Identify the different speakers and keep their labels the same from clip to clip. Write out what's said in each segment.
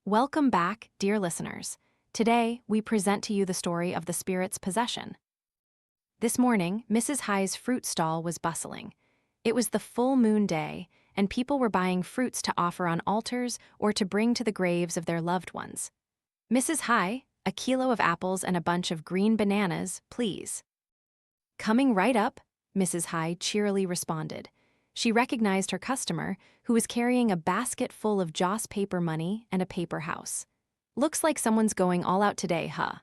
Speaker 1: Welcome back, dear listeners. Today, we present to you the story of the spirit's possession. This morning, Mrs. High's fruit stall was bustling. It was the full moon day, and people were buying fruits to offer on altars or to bring to the graves of their loved ones. Mrs. High, a kilo of apples and a bunch of green bananas, please. Coming right up, Mrs. High cheerily responded. She recognized her customer, who was carrying a basket full of joss paper money and a paper house. Looks like someone's going all out today, huh?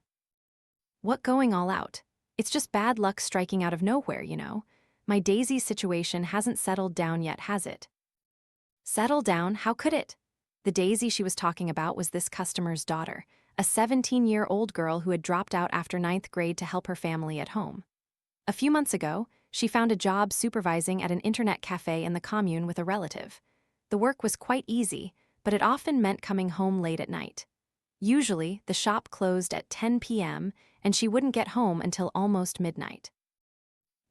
Speaker 1: What going all out? It's just bad luck striking out of nowhere, you know. My Daisy situation hasn't settled down yet, has it? Settle down? How could it? The Daisy she was talking about was this customer's daughter, a 17-year-old girl who had dropped out after ninth grade to help her family at home. A few months ago, she found a job supervising at an internet cafe in the commune with a relative. The work was quite easy, but it often meant coming home late at night. Usually, the shop closed at 10 p.m., and she wouldn't get home until almost midnight.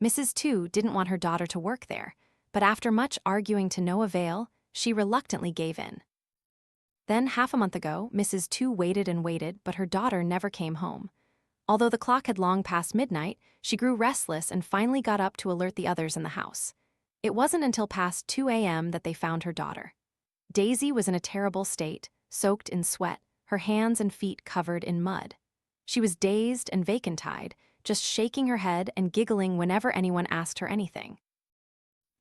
Speaker 1: Mrs. Tu didn't want her daughter to work there, but after much arguing to no avail, she reluctantly gave in. Then, half a month ago, Mrs. Tu waited and waited, but her daughter never came home. Although the clock had long passed midnight, she grew restless and finally got up to alert the others in the house. It wasn't until past 2 a.m. that they found her daughter. Daisy was in a terrible state, soaked in sweat, her hands and feet covered in mud. She was dazed and vacant-eyed, just shaking her head and giggling whenever anyone asked her anything.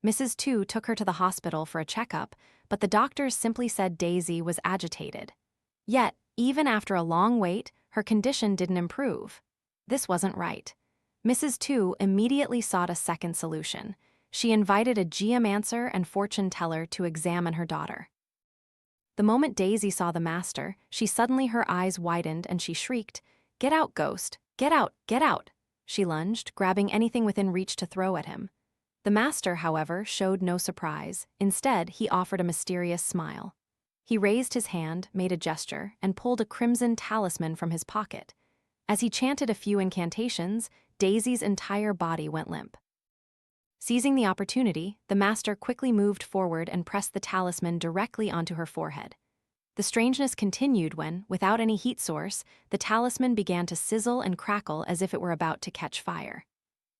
Speaker 1: Mrs. Tu took her to the hospital for a checkup, but the doctors simply said Daisy was agitated. Yet, even after a long wait, her condition didn't improve. This wasn't right. Mrs. Tu immediately sought a second solution. She invited a geomancer and fortune teller to examine her daughter. The moment Daisy saw the master, her eyes widened and she shrieked, "Get out, ghost! Get out! Get out!" She lunged, grabbing anything within reach to throw at him. The master, however, showed no surprise. Instead, he offered a mysterious smile. He raised his hand, made a gesture, and pulled a crimson talisman from his pocket. As he chanted a few incantations, Daisy's entire body went limp. Seizing the opportunity, the master quickly moved forward and pressed the talisman directly onto her forehead. The strangeness continued when, without any heat source, the talisman began to sizzle and crackle as if it were about to catch fire.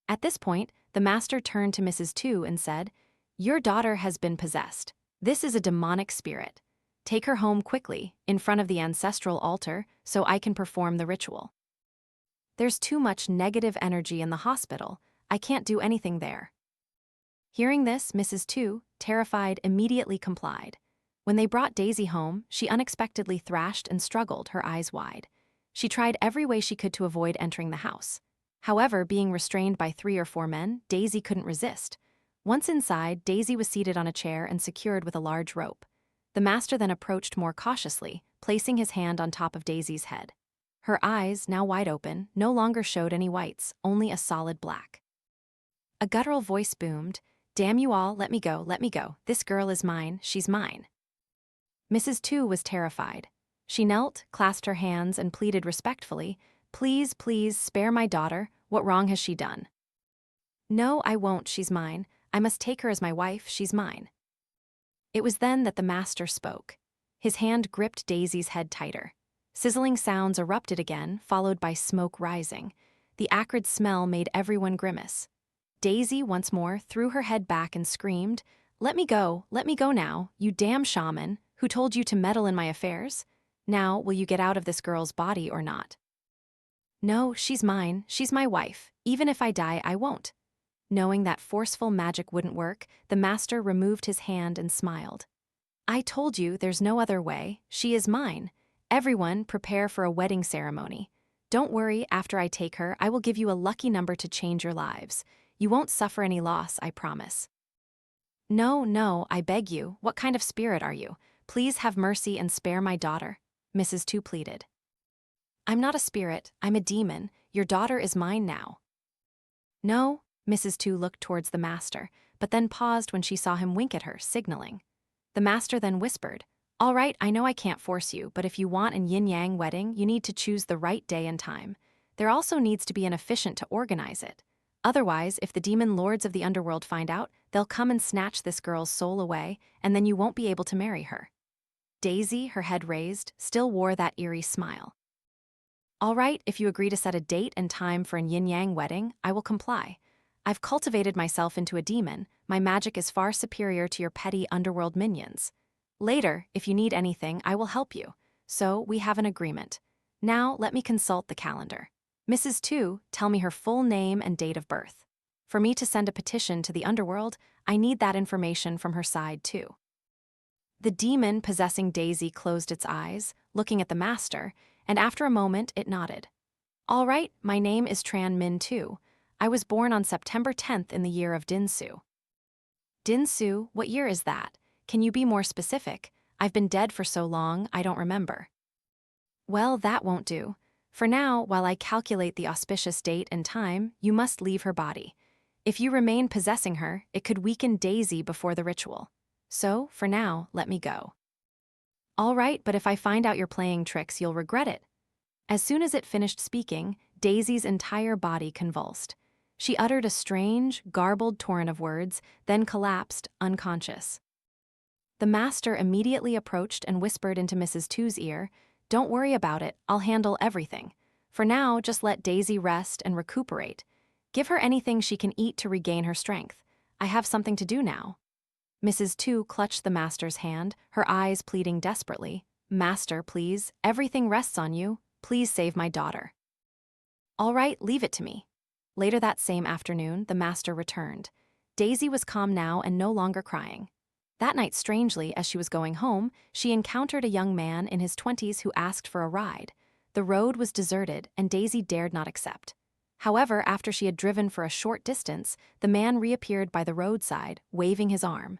Speaker 1: At this point, the master turned to Mrs. Tu and said, "Your daughter has been possessed. This is a demonic spirit. Take her home quickly, in front of the ancestral altar, so I can perform the ritual. There's too much negative energy in the hospital. I can't do anything there." Hearing this, Mrs. Tu, terrified, immediately complied. When they brought Daisy home, she unexpectedly thrashed and struggled, her eyes wide. She tried every way she could to avoid entering the house. However, being restrained by 3 or 4 men, Daisy couldn't resist. Once inside, Daisy was seated on a chair and secured with a large rope. The master then approached more cautiously, placing his hand on top of Daisy's head. Her eyes, now wide open, no longer showed any whites, only a solid black. A guttural voice boomed, "Damn you all, let me go, let me go. This girl is mine, she's mine." Mrs. Tu was terrified. She knelt, clasped her hands, and pleaded respectfully, "Please, please, spare my daughter. What wrong has she done?" "No, I won't, she's mine. I must take her as my wife, she's mine." It was then that the master spoke. His hand gripped Daisy's head tighter. Sizzling sounds erupted again, followed by smoke rising. The acrid smell made everyone grimace. Daisy, once more, threw her head back and screamed, let me go now, you damn shaman, who told you to meddle in my affairs? Now, will you get out of this girl's body or not?" "No, she's mine, she's my wife. Even if I die, I won't." Knowing that forceful magic wouldn't work, the master removed his hand and smiled. "I told you there's no other way. She is mine. Everyone, prepare for a wedding ceremony. Don't worry, after I take her, I will give you a lucky number to change your lives. You won't suffer any loss, I promise." "No, no, I beg you. What kind of spirit are you? Please have mercy and spare my daughter," Mrs. Tu pleaded. "I'm not a spirit, I'm a demon. Your daughter is mine now." "No." Mrs. Tu looked towards the master, but then paused when she saw him wink at her, signaling. The master then whispered, "All right, I know I can't force you, but if you want an yin-yang wedding, you need to choose the right day and time. There also needs to be an officiant to organize it. Otherwise, if the demon lords of the underworld find out, they'll come and snatch this girl's soul away, and then you won't be able to marry her." Daisy, her head raised, still wore that eerie smile. All right, if you agree to set a date and time for an yin-yang wedding, I will comply. I've cultivated myself into a demon. My magic is far superior to your petty underworld minions. Later, if you need anything, I will help you. So, we have an agreement. Now, let me consult the calendar. Mrs. Tu, tell me her full name and date of birth. For me to send a petition to the underworld, I need that information from her side, too. The demon possessing Daisy closed its eyes, looking at the master, and after a moment it nodded. All right, my name is Tran Min Tu. I was born on September 10th in the year of Dinsu. Dinsu, what year is that? Can you be more specific? I've been dead for so long, I don't remember. Well, that won't do. For now, while I calculate the auspicious date and time, you must leave her body. If you remain possessing her, it could weaken Daisy before the ritual. So, for now, let me go. All right, but if I find out you're playing tricks, you'll regret it. As soon as it finished speaking, Daisy's entire body convulsed. She uttered a strange, garbled torrent of words, then collapsed, unconscious. The master immediately approached and whispered into Mrs. Tu's ear, "Don't worry about it, I'll handle everything. For now, just let Daisy rest and recuperate. Give her anything she can eat to regain her strength. I have something to do now." Mrs. Tu clutched the master's hand, her eyes pleading desperately. "Master, please, everything rests on you. Please save my daughter." "All right, leave it to me." Later that same afternoon, the master returned. Daisy was calm now and no longer crying. That night, strangely, as she was going home, she encountered a young man in his 20s who asked for a ride. The road was deserted, and Daisy dared not accept. However, after she had driven for a short distance, the man reappeared by the roadside, waving his arm.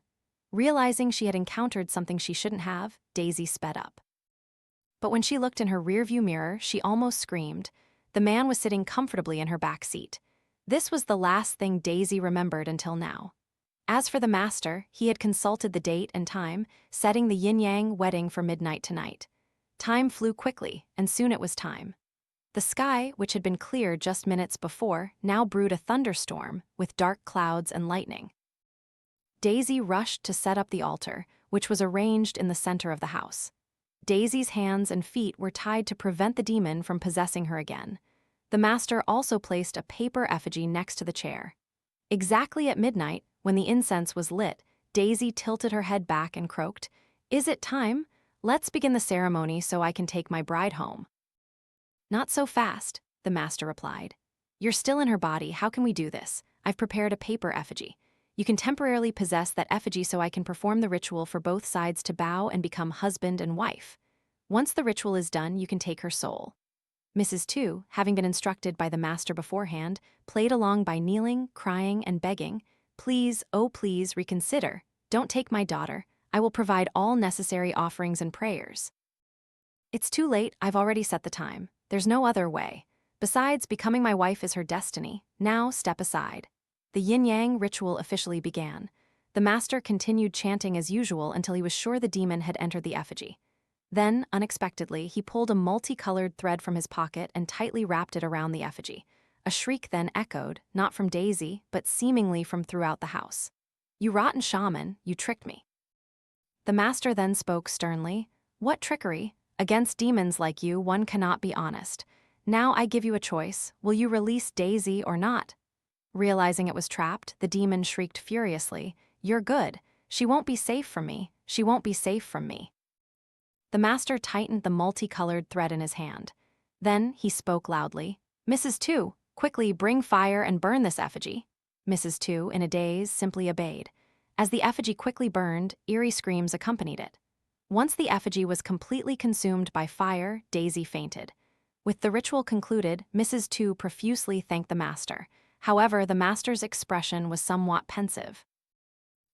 Speaker 1: Realizing she had encountered something she shouldn't have, Daisy sped up. But when she looked in her rearview mirror, she almost screamed. The man was sitting comfortably in her back seat. This was the last thing Daisy remembered until now. As for the master, he had consulted the date and time, setting the yin-yang wedding for midnight tonight. Time flew quickly, and soon it was time. The sky, which had been clear just minutes before, now brewed a thunderstorm with dark clouds and lightning. Daisy rushed to set up the altar, which was arranged in the center of the house. Daisy's hands and feet were tied to prevent the demon from possessing her again. The master also placed a paper effigy next to the chair. Exactly at midnight, when the incense was lit, Daisy tilted her head back and croaked, "Is it time? Let's begin the ceremony so I can take my bride home." "Not so fast," the master replied. "You're still in her body, how can we do this? I've prepared a paper effigy. You can temporarily possess that effigy so I can perform the ritual for both sides to bow and become husband and wife. Once the ritual is done, you can take her soul." Mrs. Tu, having been instructed by the master beforehand, played along by kneeling, crying, and begging, "Please, oh please, reconsider. Don't take my daughter. I will provide all necessary offerings and prayers." "It's too late, I've already set the time. There's no other way. Besides, becoming my wife is her destiny. Now step aside." The yin-yang ritual officially began. The master continued chanting as usual until he was sure the demon had entered the effigy. Then, unexpectedly, he pulled a multicolored thread from his pocket and tightly wrapped it around the effigy. A shriek then echoed, not from Daisy, but seemingly from throughout the house. "You rotten shaman, you tricked me." The master then spoke sternly, "What trickery? Against demons like you, one cannot be honest. Now I give you a choice. Will you release Daisy or not?" Realizing it was trapped, the demon shrieked furiously, "You're good. She won't be safe from me. She won't be safe from me." The master tightened the multicolored thread in his hand. Then he spoke loudly, "Mrs. Tu, quickly bring fire and burn this effigy." Mrs. Tu, in a daze, simply obeyed. As the effigy quickly burned, eerie screams accompanied it. Once the effigy was completely consumed by fire, Daisy fainted. With the ritual concluded, Mrs. Tu profusely thanked the master. However, the master's expression was somewhat pensive.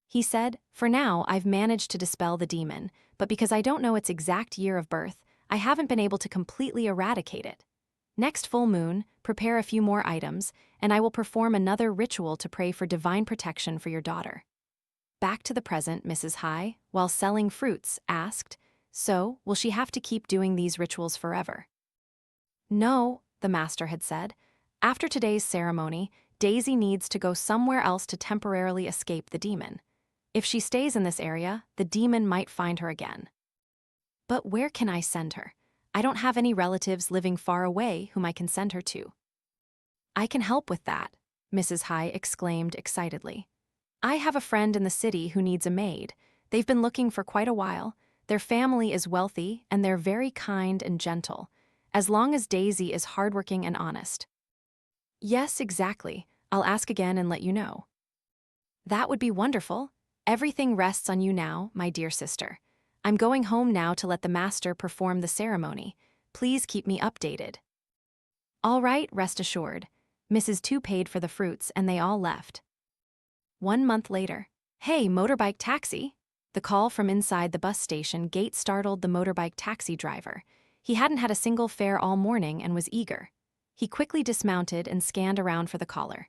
Speaker 1: He said, "For now, I've managed to dispel the demon, but because I don't know its exact year of birth, I haven't been able to completely eradicate it. Next full moon, prepare a few more items, and I will perform another ritual to pray for divine protection for your daughter." Back to the present, Mrs. Hai, while selling fruits, asked, "So, will she have to keep doing these rituals forever?" "No," the master had said. "After today's ceremony, Daisy needs to go somewhere else to temporarily escape the demon. If she stays in this area, the demon might find her again." But where can I send her? I don't have any relatives living far away whom I can send her to. I can help with that, Mrs. High exclaimed excitedly. I have a friend in the city who needs a maid. They've been looking for quite a while. Their family is wealthy, and they're very kind and gentle, as long as Daisy is hardworking and honest. Yes, exactly. I'll ask again and let you know. That would be wonderful. Everything rests on you now, my dear sister. I'm going home now to let the master perform the ceremony. Please keep me updated. All right, rest assured. Mrs. Two paid for the fruits and they all left. 1 month later. Hey, motorbike taxi! The call from inside the bus station gate startled the motorbike taxi driver. He hadn't had a single fare all morning and was eager. He quickly dismounted and scanned around for the caller.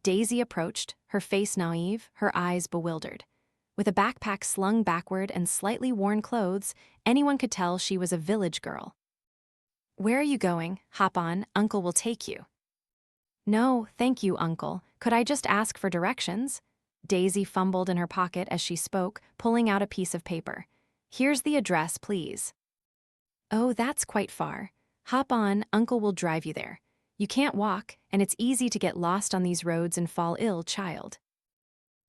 Speaker 1: Daisy approached, her face naive, her eyes bewildered. With a backpack slung backward and slightly worn clothes, anyone could tell she was a village girl. Where are you going? Hop on, Uncle will take you. No, thank you, Uncle. Could I just ask for directions? Daisy fumbled in her pocket as she spoke, pulling out a piece of paper. Here's the address, please. Oh, that's quite far. Hop on, Uncle will drive you there. You can't walk, and it's easy to get lost on these roads and fall ill, child.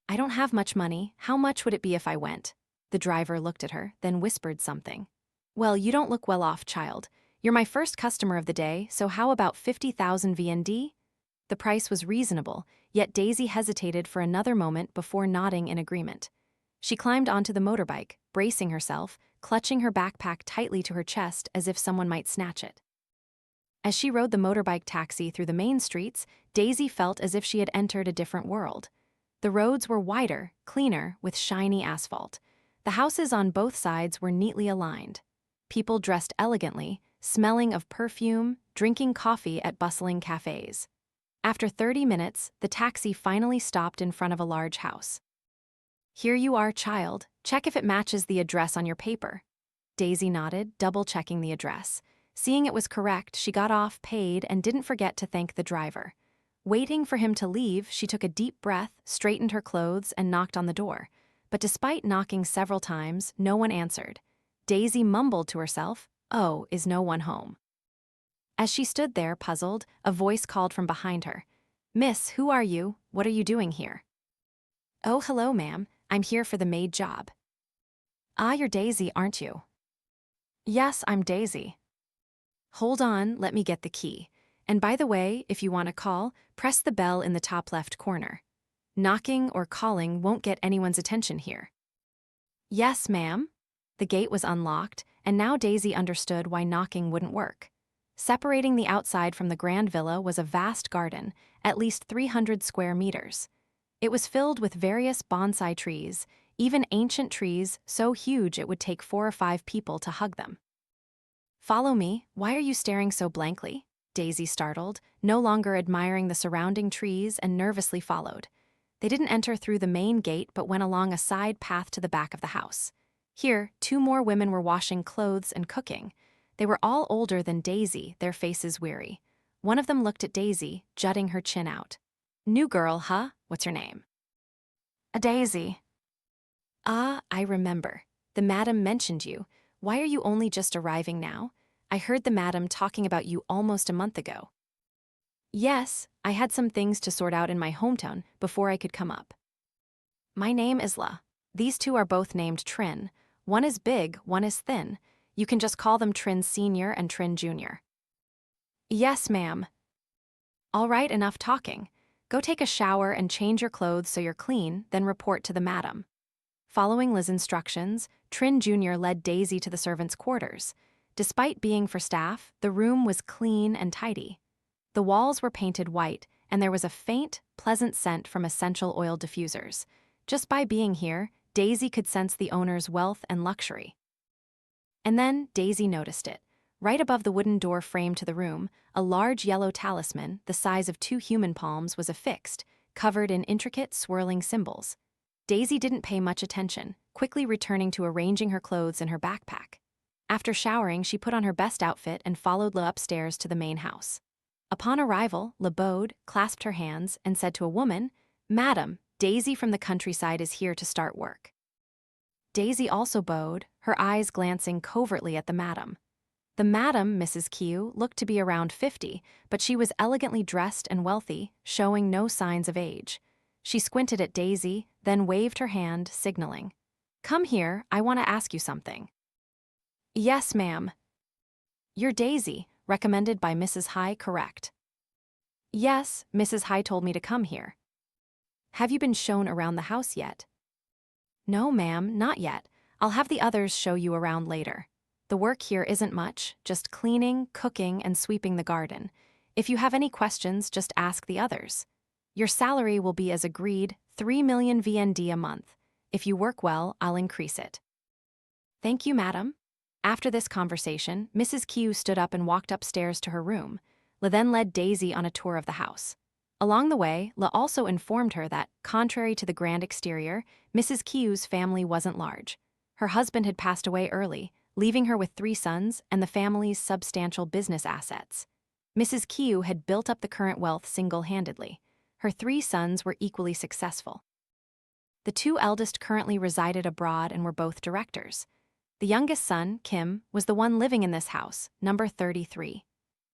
Speaker 1: I don't have much money. How much would it be if I went? The driver looked at her, then whispered something. Well, you don't look well off, child. You're my first customer of the day, so how about 50,000 VND? The price was reasonable, yet Daisy hesitated for another moment before nodding in agreement. She climbed onto the motorbike, bracing herself, clutching her backpack tightly to her chest as if someone might snatch it. As she rode the motorbike taxi through the main streets, Daisy felt as if she had entered a different world. The roads were wider, cleaner, with shiny asphalt. The houses on both sides were neatly aligned. People dressed elegantly, smelling of perfume, drinking coffee at bustling cafes. After 30 minutes, the taxi finally stopped in front of a large house. Here you are, child. Check if it matches the address on your paper. Daisy nodded, double-checking the address. Seeing it was correct, she got off, paid, and didn't forget to thank the driver. Waiting for him to leave, she took a deep breath, straightened her clothes, and knocked on the door. But despite knocking several times, no one answered. Daisy mumbled to herself, "Oh, is no one home?" As she stood there, puzzled, a voice called from behind her. "Miss, who are you? What are you doing here?" "Oh, hello, ma'am. I'm here for the maid job." "Ah, you're Daisy, aren't you?" "Yes, I'm Daisy." "Hold on, let me get the key. And by the way, if you want to call, press the bell in the top left corner. Knocking or calling won't get anyone's attention here." "Yes, ma'am." The gate was unlocked, and now Daisy understood why knocking wouldn't work. Separating the outside from the grand villa was a vast garden, at least 300 square meters. It was filled with various bonsai trees, even ancient trees so huge it would take 4 or 5 people to hug them. "Follow me. Why are you staring so blankly?" Daisy startled, no longer admiring the surrounding trees, and nervously followed. They didn't enter through the main gate but went along a side path to the back of the house. Here, 2 more women were washing clothes and cooking. They were all older than Daisy, their faces weary. One of them looked at Daisy, jutting her chin out. "New girl, huh? What's your name?" "A Daisy." "Ah, I remember. The madam mentioned you. Why are you only just arriving now? I heard the madam talking about you almost a month ago." "Yes, I had some things to sort out in my hometown before I could come up." "My name is La. These 2 are both named Trin. One is big, one is thin. You can just call them Trin Senior and Trin Junior." "Yes, ma'am." "All right, enough talking. Go take a shower and change your clothes so you're clean, then report to the madam." Following Liz's instructions, Trin Jr. led Daisy to the servants' quarters. Despite being for staff, the room was clean and tidy. The walls were painted white, and there was a faint, pleasant scent from essential oil diffusers. Just by being here, Daisy could sense the owner's wealth and luxury. And then Daisy noticed it. Right above the wooden door frame to the room, a large yellow talisman, the size of 2 human palms, was affixed, covered in intricate, swirling symbols. Daisy didn't pay much attention, quickly returning to arranging her clothes in her backpack. After showering, she put on her best outfit and followed La upstairs to the main house. Upon arrival, La bowed, clasped her hands, and said to a woman, "Madam, Daisy from the countryside is here to start work." Daisy also bowed, her eyes glancing covertly at the madam. The madam, Mrs. Kieu, looked to be around 50, but she was elegantly dressed and wealthy, showing no signs of age. She squinted at Daisy, then waved her hand, signaling. "Come here, I want to ask you something." "Yes, ma'am." "You're Daisy, recommended by Mrs. High, correct?" "Yes, Mrs. High told me to come here." "Have you been shown around the house yet?" "No, ma'am, not yet. I'll have the others show you around later. The work here isn't much, just cleaning, cooking, and sweeping the garden. If you have any questions, just ask the others. Your salary will be as agreed, 3 million VND a month. If you work well, I'll increase it." "Thank you, madam." After this conversation, Mrs. Kieu stood up and walked upstairs to her room. La then led Daisy on a tour of the house. Along the way, La also informed her that, contrary to the grand exterior, Mrs. Kieu's family wasn't large. Her husband had passed away early, leaving her with 3 sons and the family's substantial business assets. Mrs. Kieu had built up the current wealth single-handedly. Her 3 sons were equally successful. The 2 eldest currently resided abroad and were both directors. The youngest son, Kim, was the one living in this house, number 33.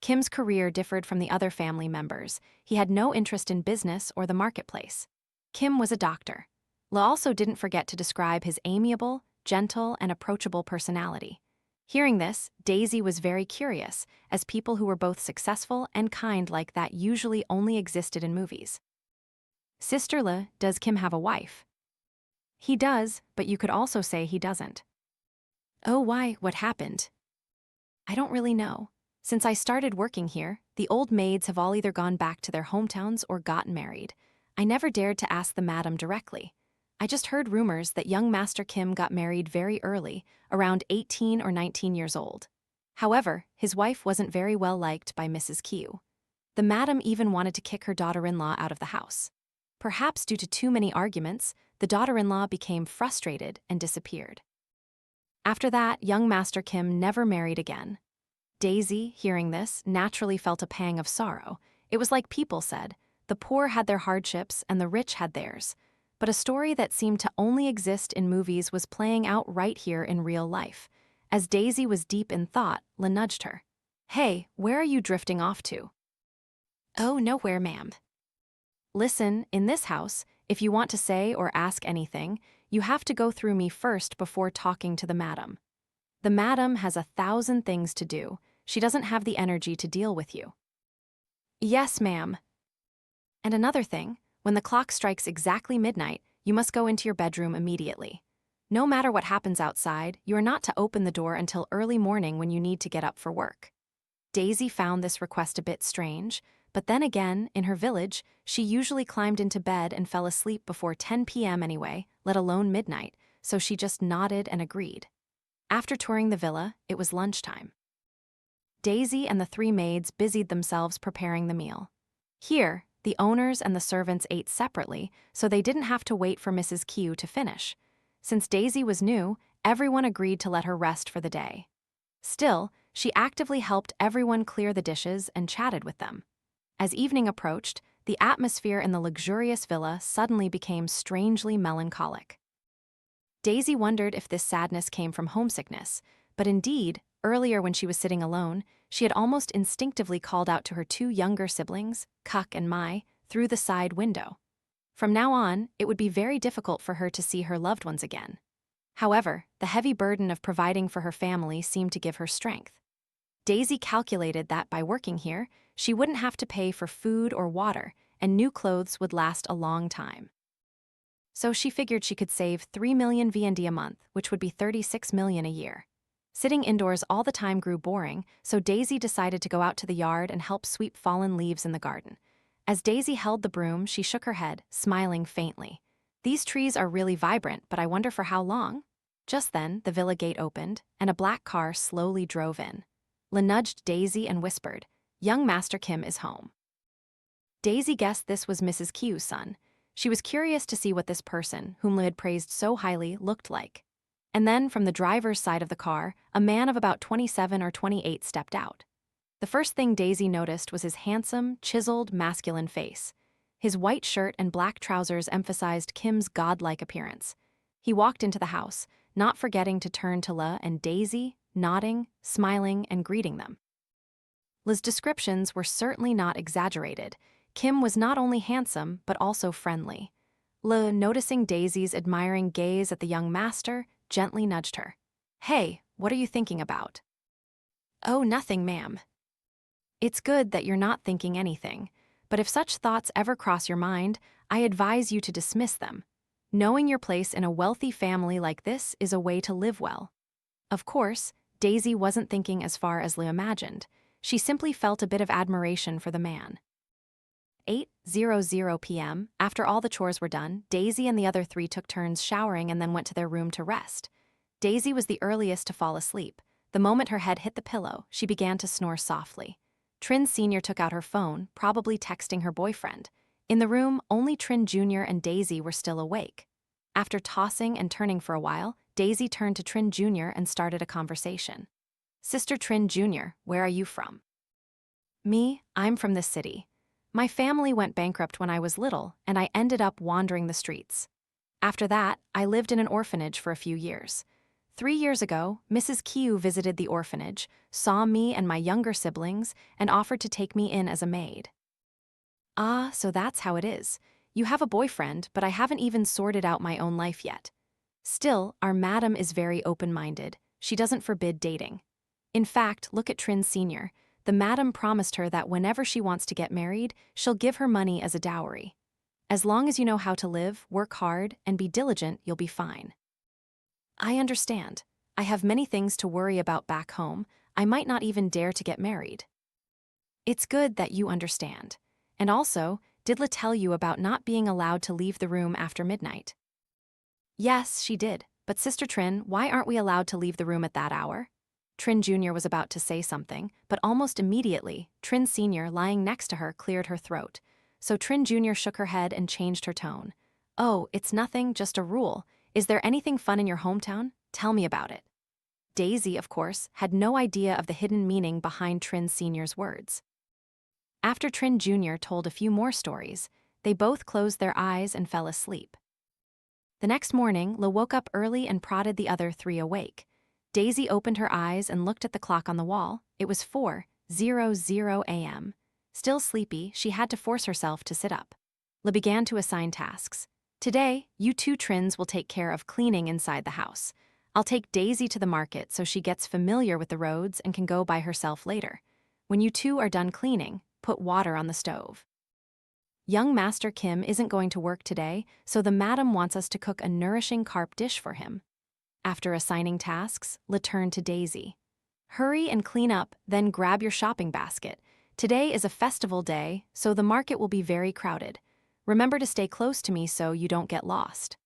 Speaker 1: Kim's career differed from the other family members. He had no interest in business or the marketplace. Kim was a doctor. La also didn't forget to describe his amiable, gentle, and approachable personality. Hearing this, Daisy was very curious, as people who were both successful and kind like that usually only existed in movies. "Sister La, does Kim have a wife?" "He does, but you could also say he doesn't." "Oh, why, what happened?" "I don't really know. Since I started working here, the old maids have all either gone back to their hometowns or gotten married. I never dared to ask the madam directly. I just heard rumors that young Master Kim got married very early, around 18 or 19 years old. However, his wife wasn't very well liked by Mrs. Kieu. The madam even wanted to kick her daughter-in-law out of the house. Perhaps due to too many arguments, the daughter-in-law became frustrated and disappeared. After that, young Master Kim never married again. Daisy, hearing this, naturally felt a pang of sorrow. It was like people said, the poor had their hardships and the rich had theirs. But a story that seemed to only exist in movies was playing out right here in real life. As Daisy was deep in thought, La nudged her. "Hey, where are you drifting off to?" "Oh, nowhere, ma'am." "Listen, in this house, if you want to say or ask anything, you have to go through me first before talking to the madam. The madam has 1,000 things to do. She doesn't have the energy to deal with you." "Yes, ma'am." "And another thing, when the clock strikes exactly midnight, you must go into your bedroom immediately. No matter what happens outside, you are not to open the door until early morning when you need to get up for work." Daisy found this request a bit strange, but then again, in her village, she usually climbed into bed and fell asleep before 10 p.m. anyway, let alone midnight, so she just nodded and agreed. After touring the villa, it was lunchtime. Daisy and the 3 maids busied themselves preparing the meal. Here, the owners and the servants ate separately, so they didn't have to wait for Mrs. Kieu to finish. Since Daisy was new, everyone agreed to let her rest for the day. Still, she actively helped everyone clear the dishes and chatted with them. As evening approached, the atmosphere in the luxurious villa suddenly became strangely melancholic. Daisy wondered if this sadness came from homesickness, but indeed, earlier when she was sitting alone, she had almost instinctively called out to her 2 younger siblings, Kieu and Mai, through the side window. From now on, it would be very difficult for her to see her loved ones again. However, the heavy burden of providing for her family seemed to give her strength. Daisy calculated that by working here, she wouldn't have to pay for food or water, and new clothes would last a long time. So she figured she could save 3 million VND a month, which would be 36 million a year. Sitting indoors all the time grew boring, so Daisy decided to go out to the yard and help sweep fallen leaves in the garden. As Daisy held the broom, she shook her head, smiling faintly. "These trees are really vibrant, but I wonder for how long?" Just then, the villa gate opened, and a black car slowly drove in. La nudged Daisy and whispered, "Young Master Kim is home." Daisy guessed this was Mrs. Kieu's son. She was curious to see what this person, whom La had praised so highly, looked like. And then, from the driver's side of the car, a man of about 27 or 28 stepped out. The first thing Daisy noticed was his handsome, chiseled, masculine face. His white shirt and black trousers emphasized Kim's godlike appearance. He walked into the house, not forgetting to turn to Le and Daisy, nodding, smiling, and greeting them. Le's descriptions were certainly not exaggerated. Kim was not only handsome, but also friendly. Le, noticing Daisy's admiring gaze at the young master, gently nudged her. "Hey, what are you thinking about?" "Oh, nothing, ma'am." "It's good that you're not thinking anything, but if such thoughts ever cross your mind, I advise you to dismiss them. Knowing your place in a wealthy family like this is a way to live well." Of course, Daisy wasn't thinking as far as Le imagined. She simply felt a bit of admiration for the man. 8:00 p.m., after all the chores were done, Daisy and the other three took turns showering and then went to their room to rest. Daisy was the earliest to fall asleep. The moment her head hit the pillow, she began to snore softly. Trin Sr. took out her phone, probably texting her boyfriend. In the room, only Trin Jr. and Daisy were still awake. After tossing and turning for a while, Daisy turned to Trin Jr. and started a conversation. "Sister Trin Jr., where are you from?" "Me, I'm from this city. My family went bankrupt when I was little, and I ended up wandering the streets. After that, I lived in an orphanage for a few years. 3 years ago, Mrs. Kieu visited the orphanage, saw me and my younger siblings, and offered to take me in as a maid." "Ah, so that's how it is. You have a boyfriend, but I haven't even sorted out my own life yet. Still, our madam is very open-minded. She doesn't forbid dating. In fact, look at Trin Sr. The madam promised her that whenever she wants to get married, she'll give her money as a dowry. As long as you know how to live, work hard, and be diligent, you'll be fine." "I understand. I have many things to worry about back home. I might not even dare to get married." "It's good that you understand. And also, did Le tell you about not being allowed to leave the room after midnight?" "Yes, she did. But Sister Trin, why aren't we allowed to leave the room at that hour?" Trin Jr. was about to say something, but almost immediately, Trin Sr., lying next to her, cleared her throat. So Trin Jr. shook her head and changed her tone. "Oh, it's nothing, just a rule. Is there anything fun in your hometown? Tell me about it." Daisy, of course, had no idea of the hidden meaning behind Trin Sr.'s words. After Trin Jr. told a few more stories, they both closed their eyes and fell asleep. The next morning, Le woke up early and prodded the other three awake. Daisy opened her eyes and looked at the clock on the wall. It was 4:00 a.m. Still sleepy, she had to force herself to sit up. Le began to assign tasks. "Today, you two Trins will take care of cleaning inside the house. I'll take Daisy to the market so she gets familiar with the roads and can go by herself later. When you two are done cleaning, put water on the stove. Young Master Kim isn't going to work today, so the madam wants us to cook a nourishing carp dish for him." After assigning tasks, Le turned to Daisy. "Hurry and clean up, then grab your shopping basket. Today is a festival day, so the market will be very crowded. Remember to stay close to me so you don't get lost."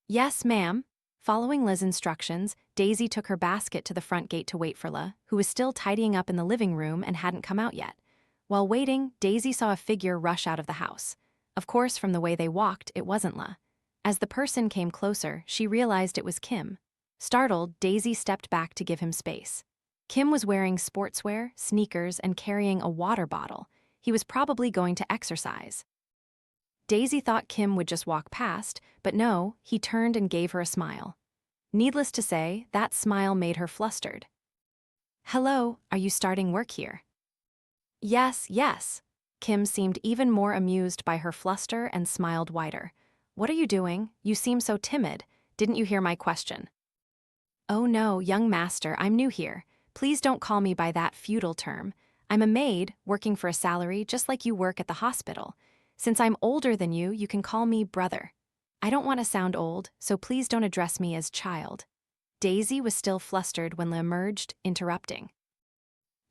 Speaker 1: "Yes, ma'am." Following Le's instructions, Daisy took her basket to the front gate to wait for Le, who was still tidying up in the living room and hadn't come out yet. While waiting, Daisy saw a figure rush out of the house. Of course, from the way they walked, it wasn't Le. As the person came closer, she realized it was Kim. Startled, Daisy stepped back to give him space. Kim was wearing sportswear, sneakers, and carrying a water bottle. He was probably going to exercise. Daisy thought Kim would just walk past, but no, he turned and gave her a smile. Needless to say, that smile made her flustered. "Hello, are you starting work here?" Yes. Kim seemed even more amused by her fluster and smiled wider. "What are you doing? You seem so timid. Didn't you hear my question?" "Oh no, young master, I'm new here. Please don't call me by that feudal term. I'm a maid, working for a salary just like you work at the hospital. Since I'm older than you, you can call me brother. I don't want to sound old, so please don't address me as child." Daisy was still flustered when Le emerged, interrupting.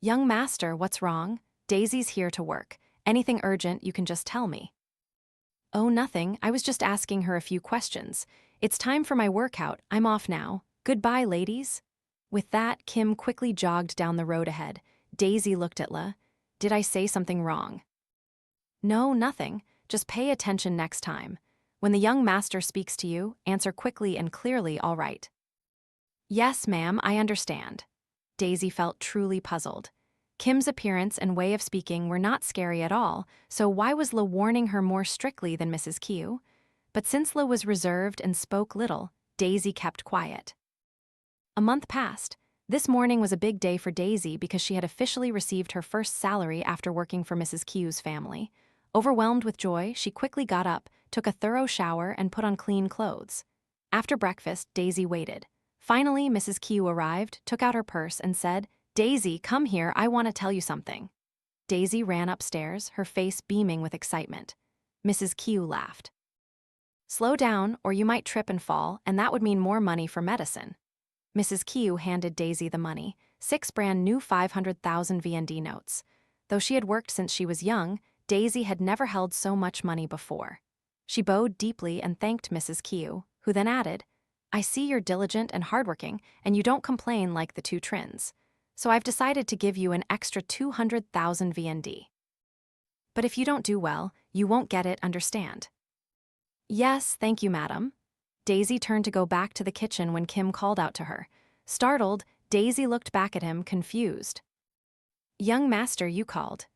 Speaker 1: "Young master, what's wrong? Daisy's here to work. Anything urgent, you can just tell me." "Oh, nothing. I was just asking her a few questions. It's time for my workout. I'm off now. Goodbye, ladies." With that, Kim quickly jogged down the road ahead. Daisy looked at Le. "Did I say something wrong?" "No, nothing. Just pay attention next time. When the young master speaks to you, answer quickly and clearly, all right?" "Yes, ma'am, I understand." Daisy felt truly puzzled. Kim's appearance and way of speaking were not scary at all, so why was Le warning her more strictly than Mrs. Kieu? But since Le was reserved and spoke little, Daisy kept quiet. A month passed. This morning was a big day for Daisy because she had officially received her first salary after working for Mrs. Kieu's family. Overwhelmed with joy, she quickly got up, took a thorough shower, and put on clean clothes. After breakfast, Daisy waited. Finally, Mrs. Kieu arrived, took out her purse, and said, "Daisy, come here, I want to tell you something." Daisy ran upstairs, her face beaming with excitement. Mrs. Kieu laughed. "Slow down, or you might trip and fall, and that would mean more money for medicine." Mrs. Kieu handed Daisy the money, 6 brand new 500,000 VND notes. Though she had worked since she was young, Daisy had never held so much money before. She bowed deeply and thanked Mrs. Kieu, who then added, "I see you're diligent and hardworking, and you don't complain like the 2 Trins. So I've decided to give you an extra 200,000 VND. But if you don't do well, you won't get it, understand?" "Yes, thank you, madam." Daisy turned to go back to the kitchen when Kim called out to her. Startled, Daisy looked back at him, confused. "Young master, you called.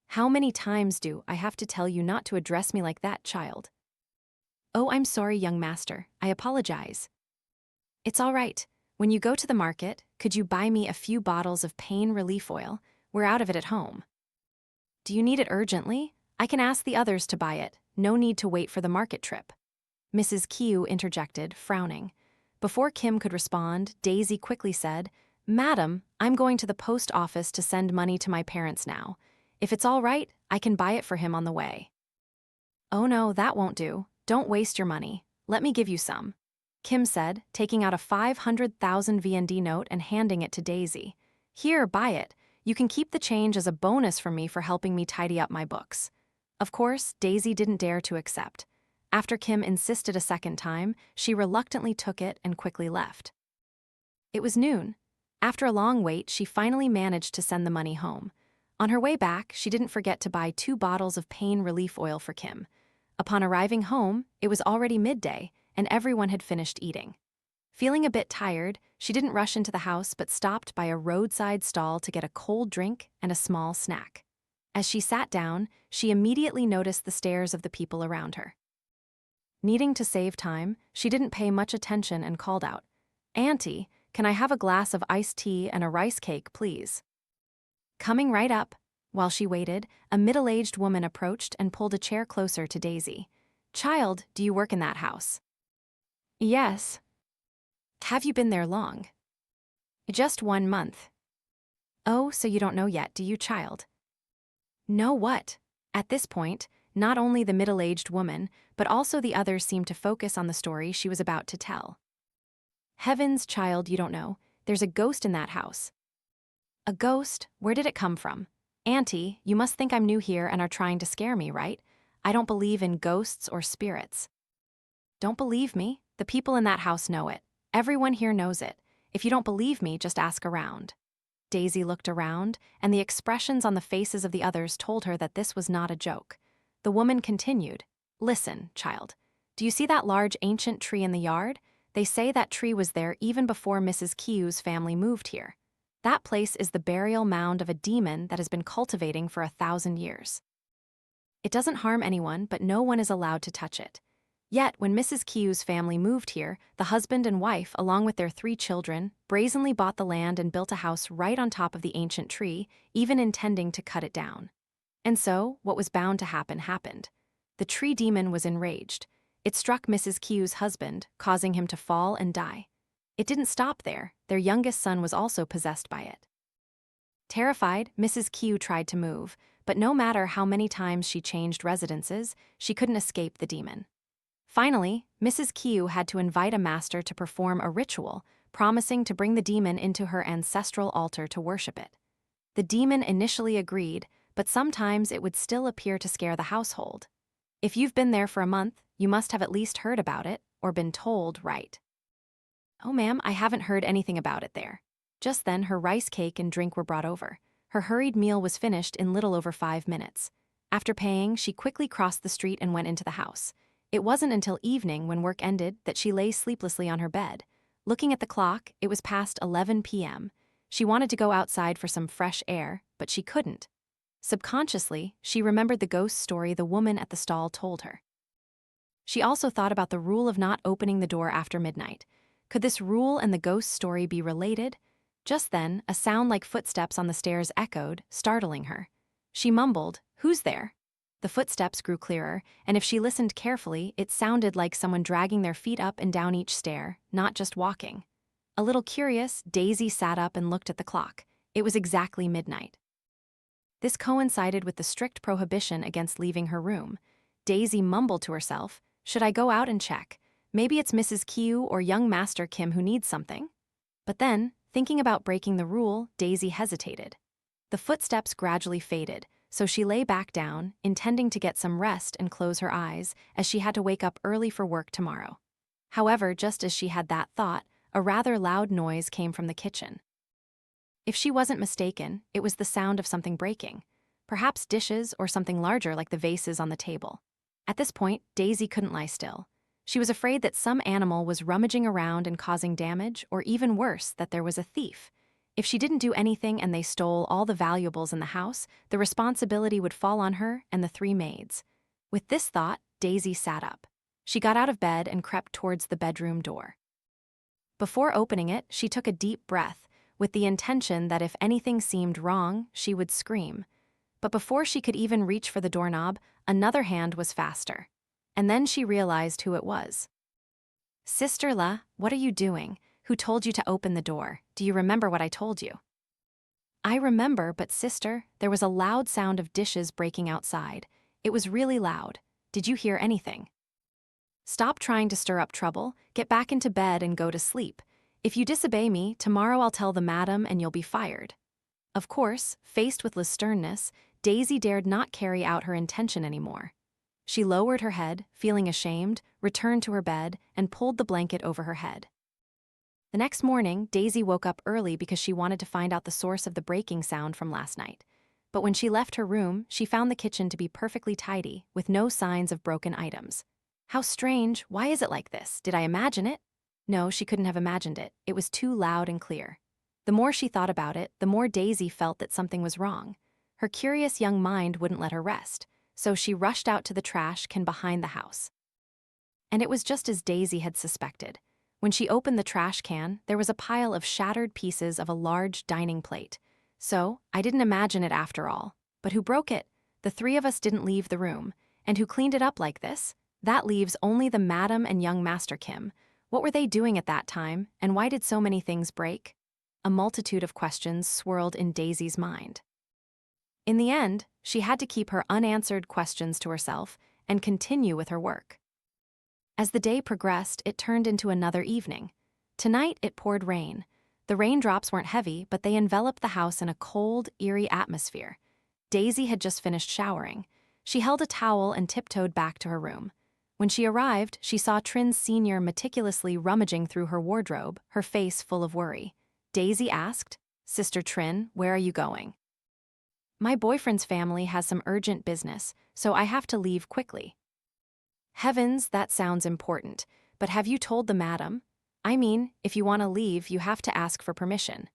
Speaker 1: How many times do I have to tell you not to address me like that, child?" "Oh, I'm sorry, young master. I apologize." "It's all right. When you go to the market, could you buy me a few bottles of pain relief oil? We're out of it at home." "Do you need it urgently? I can ask the others to buy it. No need to wait for the market trip." Mrs. Kieu interjected, frowning. Before Kim could respond, Daisy quickly said, "Madam, I'm going to the post office to send money to my parents now. If it's all right, I can buy it for him on the way." "Oh no, that won't do. Don't waste your money. Let me give you some," Kim said, taking out a 500,000 VND note and handing it to Daisy. "Here, buy it. You can keep the change as a bonus from me for helping me tidy up my books." Of course, Daisy didn't dare to accept. After Kim insisted a second time, she reluctantly took it and quickly left. It was noon. After a long wait, she finally managed to send the money home. On her way back, she didn't forget to buy 2 bottles of pain relief oil for Kim. Upon arriving home, it was already midday, and everyone had finished eating. Feeling a bit tired, she didn't rush into the house but stopped by a roadside stall to get a cold drink and a small snack. As she sat down, she immediately noticed the stares of the people around her. Needing to save time, she didn't pay much attention and called out, "Auntie, can I have a glass of iced tea and a rice cake, please?" Coming right up, while she waited, a middle-aged woman approached and pulled a chair closer to Daisy. "Child, do you work in that house?" "Yes." "Have you been there long?" "Just 1 month." "Oh, so you don't know yet, do you, child?" "Know what?" At this point, not only the middle-aged woman, but also the others seemed to focus on the story she was about to tell. "Heavens, child, you don't know. There's a ghost in that house." "A ghost? Where did it come from?" "Auntie, you must think I'm new here and are trying to scare me, right? I don't believe in ghosts or spirits." "Don't believe me? The people in that house know it. Everyone here knows it. If you don't believe me, just ask around." Daisy looked around, and the expressions on the faces of the others told her that this was not a joke. The woman continued, "Listen, child. Do you see that large ancient tree in the yard? They say that tree was there even before Mrs. Kieu's family moved here. That place is the burial mound of a demon that has been cultivating for 1,000 years. It doesn't harm anyone, but no one is allowed to touch it. Yet, when Mrs. Kieu's family moved here, the husband and wife, along with their 3 children, brazenly bought the land and built a house right on top of the ancient tree, even intending to cut it down. And so, what was bound to happen happened. The tree demon was enraged. It struck Mrs. Kieu's husband, causing him to fall and die. It didn't stop there. Their youngest son was also possessed by it. Terrified, Mrs. Kieu tried to move, but no matter how many times she changed residences, she couldn't escape the demon. Finally, Mrs. Kieu had to invite a master to perform a ritual, promising to bring the demon into her ancestral altar to worship it. The demon initially agreed, but sometimes it would still appear to scare the household. If you've been there for a month, you must have at least heard about it, or been told, right? "Oh, ma'am, I haven't heard anything about it there." Just then, her rice cake and drink were brought over. Her hurried meal was finished in little over 5 minutes. After paying, she quickly crossed the street and went into the house. It wasn't until evening, when work ended, that she lay sleeplessly on her bed. Looking at the clock, it was past 11 p.m. She wanted to go outside for some fresh air, but she couldn't. Subconsciously, she remembered the ghost story the woman at the stall told her. She also thought about the rule of not opening the door after midnight. Could this rule and the ghost story be related? Just then, a sound like footsteps on the stairs echoed, startling her. She mumbled, "Who's there?" The footsteps grew clearer, and if she listened carefully, it sounded like someone dragging their feet up and down each stair, not just walking. A little curious, Daisy sat up and looked at the clock. It was exactly midnight. This coincided with the strict prohibition against leaving her room. Daisy mumbled to herself, "Should I go out and check? Maybe it's Mrs. Kieu or young Master Kim who needs something." But then, thinking about breaking the rule, Daisy hesitated. The footsteps gradually faded, so she lay back down, intending to get some rest and close her eyes, as she had to wake up early for work tomorrow. However, just as she had that thought, a rather loud noise came from the kitchen. If she wasn't mistaken, it was the sound of something breaking. Perhaps dishes or something larger like the vases on the table. At this point, Daisy couldn't lie still. She was afraid that some animal was rummaging around and causing damage, or even worse, that there was a thief. If she didn't do anything and they stole all the valuables in the house, the responsibility would fall on her and the three maids. With this thought, Daisy sat up. She got out of bed and crept towards the bedroom door. Before opening it, she took a deep breath, with the intention that if anything seemed wrong, she would scream. But before she could even reach for the doorknob, another hand was faster. And then she realized who it was. "Sister La, what are you doing? Who told you to open the door? Do you remember what I told you?" "I remember, but sister, there was a loud sound of dishes breaking outside. It was really loud. Did you hear anything?" "Stop trying to stir up trouble, get back into bed and go to sleep. If you disobey me, tomorrow I'll tell the madam and you'll be fired." Of course, faced with La's sternness, Daisy dared not carry out her intention anymore. She lowered her head, feeling ashamed, returned to her bed, and pulled the blanket over her head. The next morning, Daisy woke up early because she wanted to find out the source of the breaking sound from last night. But when she left her room, she found the kitchen to be perfectly tidy, with no signs of broken items. How strange, why is it like this? Did I imagine it? No, she couldn't have imagined it. It was too loud and clear. The more she thought about it, the more Daisy felt that something was wrong. Her curious young mind wouldn't let her rest, so she rushed out to the trash can behind the house. And it was just as Daisy had suspected. When she opened the trash can, there was a pile of shattered pieces of a large dining plate. So, I didn't imagine it after all. But who broke it? The three of us didn't leave the room. And who cleaned it up like this? That leaves only the madam and young Master Kim. What were they doing at that time, and why did so many things break? A multitude of questions swirled in Daisy's mind. In the end, she had to keep her unanswered questions to herself and continue with her work. As the day progressed, it turned into another evening. Tonight, it poured rain. The raindrops weren't heavy, but they enveloped the house in a cold, eerie atmosphere. Daisy had just finished showering. She held a towel and tiptoed back to her room. When she arrived, she saw Trin Sr. meticulously rummaging through her wardrobe, her face full of worry. Daisy asked, "Sister Trin, where are you going?" "My boyfriend's family has some urgent business, so I have to leave quickly." "Heavens, that sounds important, but have you told the madam? I mean, if you want to leave, you have to ask for permission."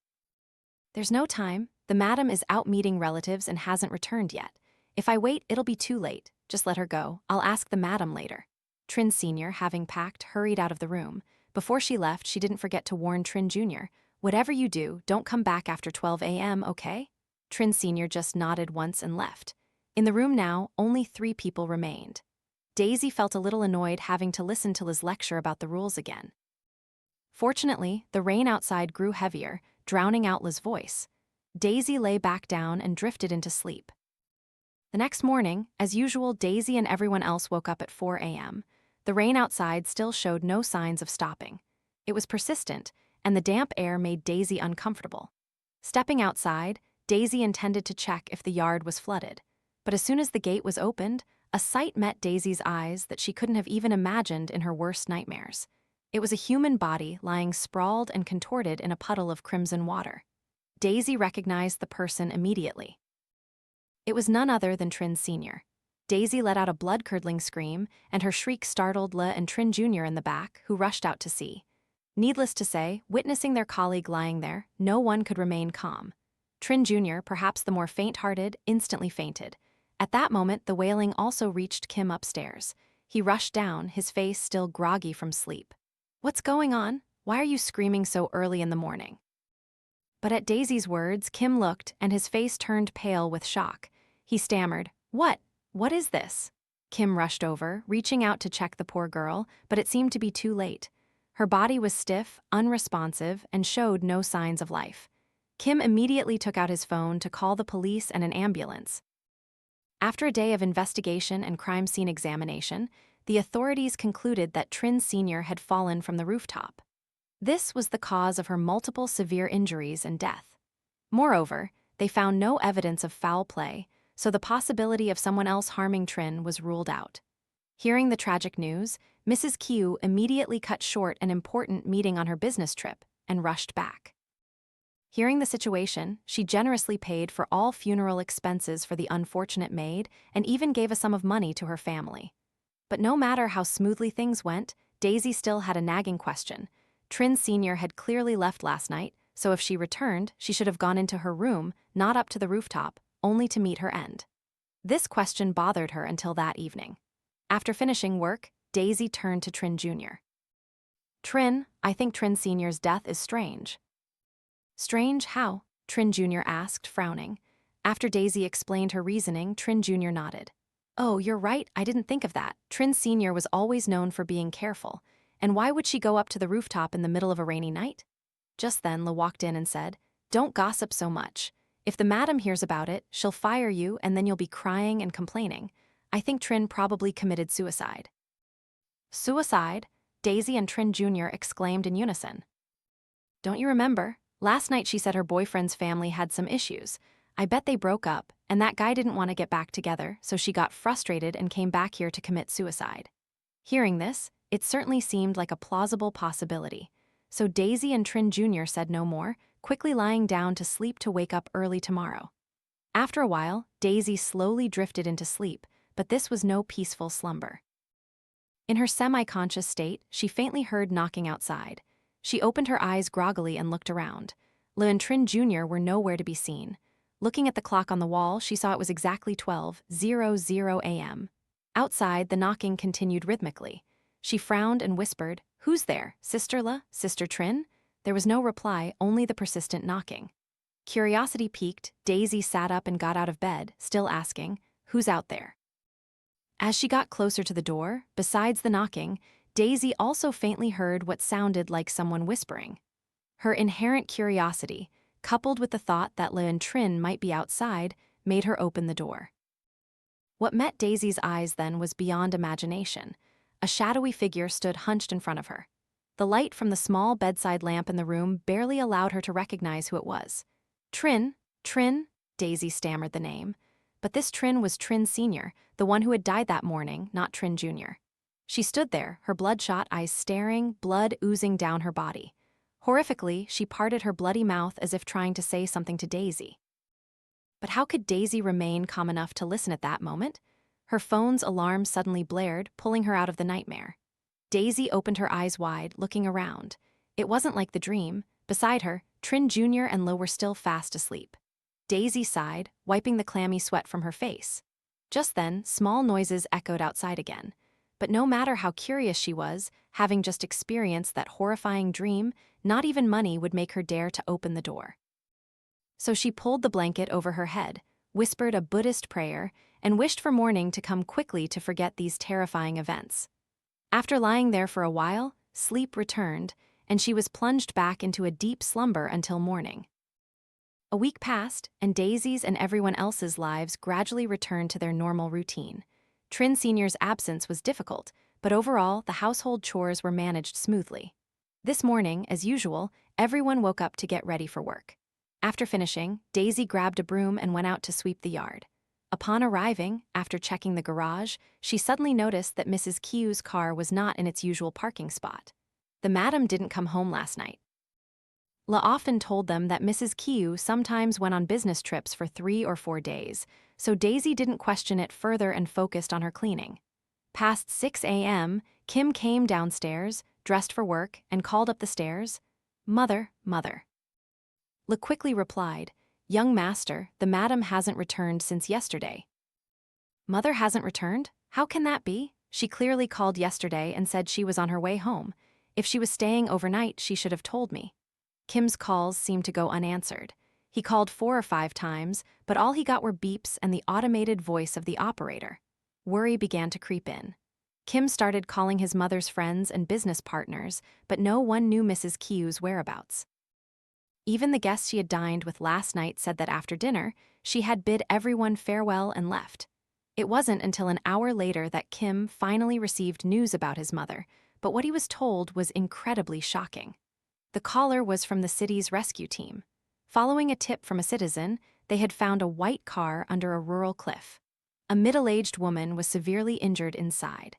Speaker 1: "There's no time. The madam is out meeting relatives and hasn't returned yet. If I wait, it'll be too late. Just let her go. I'll ask the madam later." Trin Sr., having packed, hurried out of the room. Before she left, she didn't forget to warn Trin Jr., "Whatever you do, don't come back after 12 a.m., okay?" Trin Sr. just nodded once and left. In the room now, only 3 people remained. Daisy felt a little annoyed having to listen to Liz lecture about the rules again. Fortunately, the rain outside grew heavier, drowning out Liz's voice. Daisy lay back down and drifted into sleep. The next morning, as usual, Daisy and everyone else woke up at 4 a.m. The rain outside still showed no signs of stopping. It was persistent, and the damp air made Daisy uncomfortable. Stepping outside, Daisy intended to check if the yard was flooded. But as soon as the gate was opened, a sight met Daisy's eyes that she couldn't have even imagined in her worst nightmares. It was a human body lying sprawled and contorted in a puddle of crimson water. Daisy recognized the person immediately. It was none other than Trin Sr. Daisy let out a blood-curdling scream, and her shriek startled La and Trin Jr. in the back, who rushed out to see. Needless to say, witnessing their colleague lying there, no one could remain calm. Trin Jr., perhaps the more faint-hearted, instantly fainted. At that moment, the wailing also reached Kim upstairs. He rushed down, his face still groggy from sleep. "What's going on? Why are you screaming so early in the morning?" But at Daisy's words, Kim looked, and his face turned pale with shock. He stammered, "What? What is this?" Kim rushed over, reaching out to check the poor girl, but it seemed to be too late. Her body was stiff, unresponsive, and showed no signs of life. Kim immediately took out his phone to call the police and an ambulance. After a day of investigation and crime scene examination, the authorities concluded that Trin Sr. had fallen from the rooftop. This was the cause of her multiple severe injuries and death. Moreover, they found no evidence of foul play, so the possibility of someone else harming Trin was ruled out. Hearing the tragic news, Mrs. Kieu immediately cut short an important meeting on her business trip and rushed back. Hearing the situation, she generously paid for all funeral expenses for the unfortunate maid and even gave a sum of money to her family. But no matter how smoothly things went, Daisy still had a nagging question. Trin Sr. had clearly left last night, so if she returned, she should have gone into her room, not up to the rooftop, only to meet her end. This question bothered her until that evening. After finishing work, Daisy turned to Trin Jr. "Trin, I think Trin Sr.'s death is strange." "Strange how?" Trin Jr. asked, frowning. After Daisy explained her reasoning, Trin Jr. nodded. "Oh, you're right, I didn't think of that. Trin Sr. was always known for being careful. And why would she go up to the rooftop in the middle of a rainy night?" Just then, La walked in and said, "Don't gossip so much. If the madam hears about it, she'll fire you and then you'll be crying and complaining. I think Trin probably committed suicide." "Suicide?" Daisy and Trin Jr. exclaimed in unison. "Don't you remember? Last night she said her boyfriend's family had some issues. I bet they broke up, and that guy didn't want to get back together, so she got frustrated and came back here to commit suicide." Hearing this, it certainly seemed like a plausible possibility. So Daisy and Trin Jr. said no more, quickly lying down to sleep to wake up early tomorrow. After a while, Daisy slowly drifted into sleep, but this was no peaceful slumber. In her semi-conscious state, she faintly heard knocking outside. She opened her eyes groggily and looked around. Le and Trin Jr. were nowhere to be seen. Looking at the clock on the wall, she saw it was exactly 12:00 a.m. Outside, the knocking continued rhythmically. She frowned and whispered, "Who's there? Sister Le? Sister Trin?" There was no reply, only the persistent knocking. Curiosity piqued, Daisy sat up and got out of bed, still asking, "Who's out there?" As she got closer to the door, besides the knocking, Daisy also faintly heard what sounded like someone whispering. Her inherent curiosity, coupled with the thought that Le and Trin might be outside, made her open the door. What met Daisy's eyes then was beyond imagination. A shadowy figure stood hunched in front of her. The light from the small bedside lamp in the room barely allowed her to recognize who it was. "Trin, Trin," Daisy stammered the name. But this Trin was Trin Sr., the one who had died that morning, not Trin Jr. She stood there, her bloodshot eyes staring, blood oozing down her body. Horrifically, she parted her bloody mouth as if trying to say something to Daisy. But how could Daisy remain calm enough to listen at that moment? Her phone's alarm suddenly blared, pulling her out of the nightmare. Daisy opened her eyes wide, looking around. It wasn't like the dream. Beside her, Trin Jr. and Lo were still fast asleep. Daisy sighed, wiping the clammy sweat from her face. Just then, small noises echoed outside again. But no matter how curious she was, having just experienced that horrifying dream, not even money would make her dare to open the door. So she pulled the blanket over her head, whispered a Buddhist prayer, and wished for morning to come quickly to forget these terrifying events. After lying there for a while, sleep returned, and she was plunged back into a deep slumber until morning. A week passed, and Daisy's and everyone else's lives gradually returned to their normal routine. Trin Sr.'s absence was difficult, but overall, the household chores were managed smoothly. This morning, as usual, everyone woke up to get ready for work. After finishing, Daisy grabbed a broom and went out to sweep the yard. Upon arriving, after checking the garage, she suddenly noticed that Mrs. Kieu's car was not in its usual parking spot. The madam didn't come home last night. La often told them that Mrs. Kieu sometimes went on business trips for 3 or 4 days, so Daisy didn't question it further and focused on her cleaning. Past 6 a.m., Kim came downstairs, dressed for work, and called up the stairs, "Mother, mother." La quickly replied, "Young master, the madam hasn't returned since yesterday." "Mother hasn't returned? How can that be?" She clearly called yesterday and said she was on her way home. If she was staying overnight, she should have told me. Kim's calls seemed to go unanswered. He called 4 or 5 times, but all he got were beeps and the automated voice of the operator. Worry began to creep in. Kim started calling his mother's friends and business partners, but no one knew Mrs. Kieu's whereabouts. Even the guests she had dined with last night said that after dinner, she had bid everyone farewell and left. It wasn't until an hour later that Kim finally received news about his mother, but what he was told was incredibly shocking. The caller was from the city's rescue team. Following a tip from a citizen, they had found a white car under a rural cliff. A middle-aged woman was severely injured inside.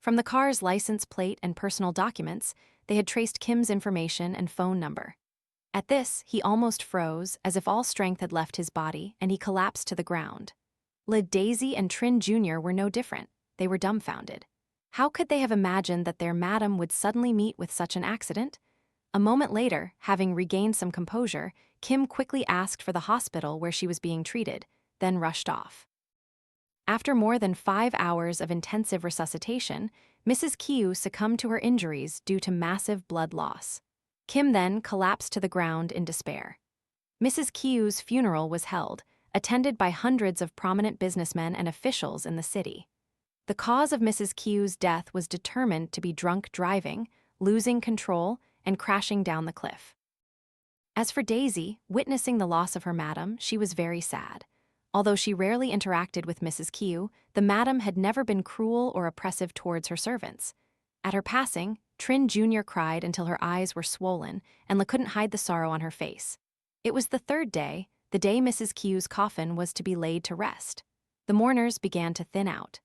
Speaker 1: From the car's license plate and personal documents, they had traced Kim's information and phone number. At this, he almost froze, as if all strength had left his body, and he collapsed to the ground. Daisy and Trin Jr. were no different. They were dumbfounded. How could they have imagined that their madam would suddenly meet with such an accident? A moment later, having regained some composure, Kim quickly asked for the hospital where she was being treated, then rushed off. After more than 5 hours of intensive resuscitation, Mrs. Kieu succumbed to her injuries due to massive blood loss. Kim then collapsed to the ground in despair. Mrs. Kieu's funeral was held, attended by hundreds of prominent businessmen and officials in the city. The cause of Mrs. Kieu's death was determined to be drunk driving, losing control, and crashing down the cliff. As for Daisy, witnessing the loss of her madam, she was very sad. Although she rarely interacted with Mrs. Kieu, the madam had never been cruel or oppressive towards her servants. At her passing, Trin Jr. cried until her eyes were swollen and couldn't hide the sorrow on her face. It was the 3rd day, the day Mrs. Kieu's coffin was to be laid to rest. The mourners began to thin out.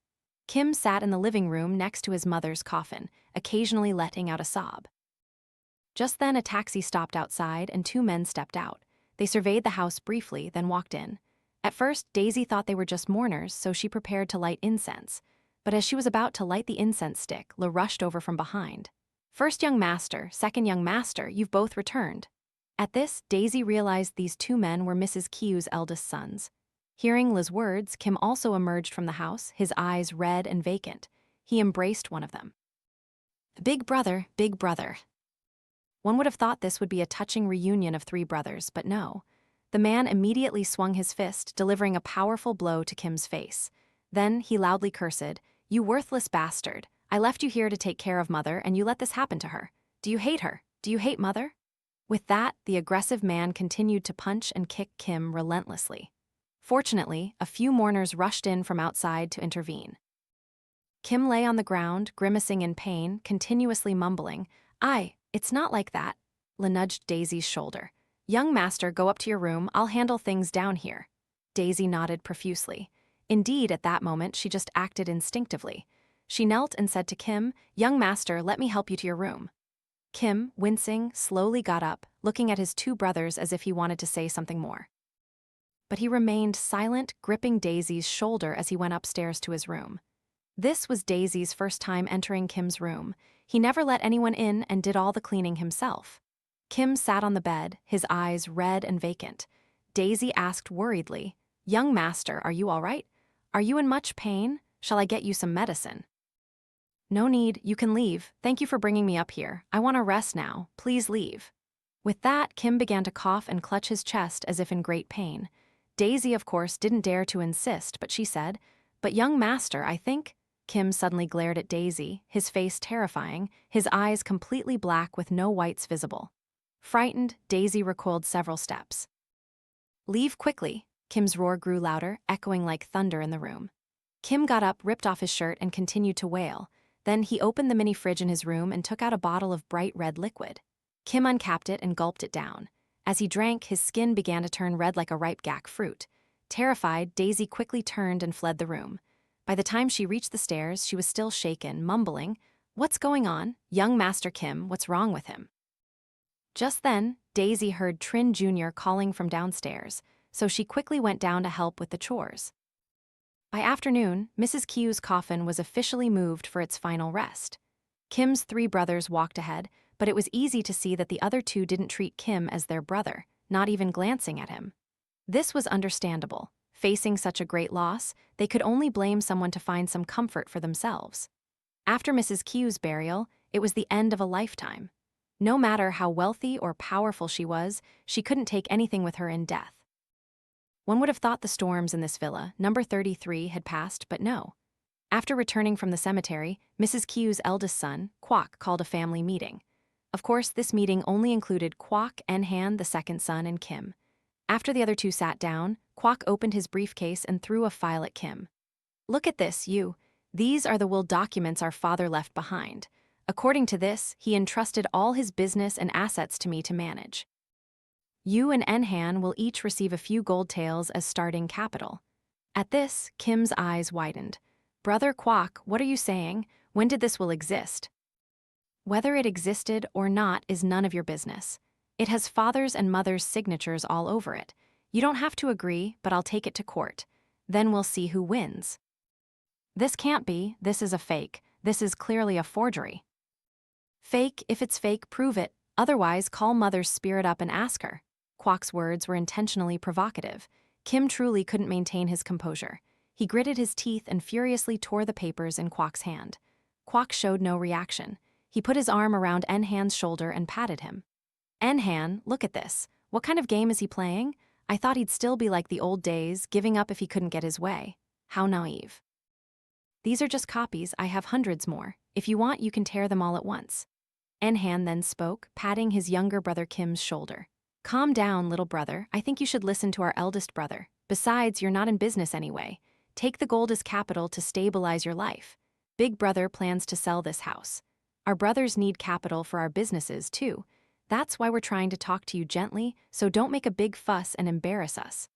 Speaker 1: Kim sat in the living room next to his mother's coffin, occasionally letting out a sob. Just then a taxi stopped outside and 2 men stepped out. They surveyed the house briefly, then walked in. At first, Daisy thought they were just mourners, so she prepared to light incense. But as she was about to light the incense stick, La rushed over from behind. "First young master, second young master, you've both returned." At this, Daisy realized these 2 men were Mrs. Kieu's eldest sons. Hearing La's words, Kim also emerged from the house, his eyes red and vacant. He embraced one of them. Big brother, big brother." One would have thought this would be a touching reunion of 3 brothers, but no. The man immediately swung his fist, delivering a powerful blow to Kim's face. Then he loudly cursed, "You worthless bastard. I left you here to take care of Mother, and you let this happen to her. Do you hate her? Do you hate Mother?" With that, the aggressive man continued to punch and kick Kim relentlessly. Fortunately, a few mourners rushed in from outside to intervene. Kim lay on the ground, grimacing in pain, continuously mumbling, It's not like that." La nudged Daisy's shoulder. "Young master, go up to your room, I'll handle things down here." Daisy nodded profusely. Indeed, at that moment, she just acted instinctively. She knelt and said to Kim, "Young master, let me help you to your room." Kim, wincing, slowly got up, looking at his 2 brothers as if he wanted to say something more. But he remained silent, gripping Daisy's shoulder as he went upstairs to his room. This was Daisy's first time entering Kim's room. He never let anyone in and did all the cleaning himself. Kim sat on the bed, his eyes red and vacant. Daisy asked worriedly, "Young master, are you all right? Are you in much pain? Shall I get you some medicine?" "No need, you can leave. Thank you for bringing me up here. I want to rest now. Please leave." With that, Kim began to cough and clutch his chest as if in great pain. Daisy, of course, didn't dare to insist, but she said, "But young master, I think—" Kim suddenly glared at Daisy, his face terrifying, his eyes completely black with no whites visible. Frightened, Daisy recoiled several steps. "Leave quickly." Kim's roar grew louder, echoing like thunder in the room. Kim got up, ripped off his shirt, and continued to wail. Then he opened the mini fridge in his room and took out a bottle of bright red liquid. Kim uncapped it and gulped it down. As he drank, his skin began to turn red like a ripe gack fruit. Terrified, Daisy quickly turned and fled the room. By the time she reached the stairs, she was still shaken, mumbling, "What's going on? Young Master Kim, what's wrong with him?" Just then, Daisy heard Trin Jr. calling from downstairs, so she quickly went down to help with the chores. By afternoon, Mrs. Kieu's coffin was officially moved for its final rest. Kim's 3 brothers walked ahead, but it was easy to see that the other 2 didn't treat Kim as their brother, not even glancing at him. This was understandable. Facing such a great loss, they could only blame someone to find some comfort for themselves. After Mrs. Kieu's burial, it was the end of a lifetime. No matter how wealthy or powerful she was, she couldn't take anything with her in death. One would have thought the storms in this villa, number 33, had passed, but no. After returning from the cemetery, Mrs. Kieu's eldest son, Kwok, called a family meeting. Of course, this meeting only included Kwok, Enhan, the second son, and Kim. After the other two sat down, Kwok opened his briefcase and threw a file at Kim. "Look at this, you. These are the will documents our father left behind. According to this, he entrusted all his business and assets to me to manage. You and Enhan will each receive a few gold taels as starting capital." At this, Kim's eyes widened. "Brother Kwok, what are you saying? When did this will exist?" "Whether it existed or not is none of your business. It has father's and mother's signatures all over it. You don't have to agree, but I'll take it to court. Then we'll see who wins." "This can't be. This is a fake. This is clearly a forgery." "Fake? If it's fake, prove it. Otherwise, call mother's spirit up and ask her." Kwok's words were intentionally provocative. Kim truly couldn't maintain his composure. He gritted his teeth and furiously tore the papers in Kwok's hand. Kwok showed no reaction. He put his arm around Enhan's shoulder and patted him. "Enhan, look at this. What kind of game is he playing? I thought he'd still be like the old days, giving up if he couldn't get his way. How naive." "These are just copies. I have hundreds more. If you want, you can tear them all at once." Enhan then spoke, patting his younger brother Kim's shoulder. "Calm down, little brother. I think you should listen to our eldest brother. Besides, you're not in business anyway. Take the gold as capital to stabilize your life. Big brother plans to sell this house. Our brothers need capital for our businesses, too. That's why we're trying to talk to you gently, so don't make a big fuss and embarrass us."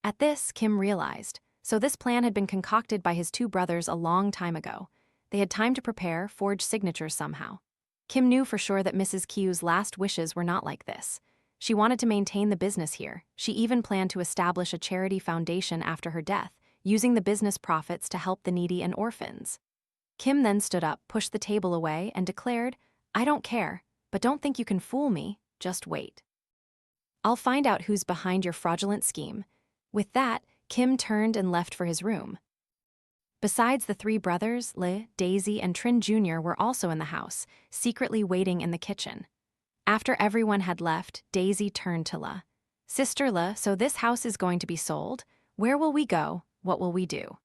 Speaker 1: At this, Kim realized. So this plan had been concocted by his two brothers a long time ago. They had time to prepare, forge signatures somehow. Kim knew for sure that Mrs. Kieu's last wishes were not like this. She wanted to maintain the business here. She even planned to establish a charity foundation after her death, using the business profits to help the needy and orphans. Kim then stood up, pushed the table away, and declared, "I don't care, but don't think you can fool me. Just wait. I'll find out who's behind your fraudulent scheme." With that, Kim turned and left for his room. Besides the three brothers, Le, Daisy, and Trin Jr. were also in the house, secretly waiting in the kitchen. After everyone had left, Daisy turned to Le. "Sister Le, so this house is going to be sold? Where will we go? What will we do?"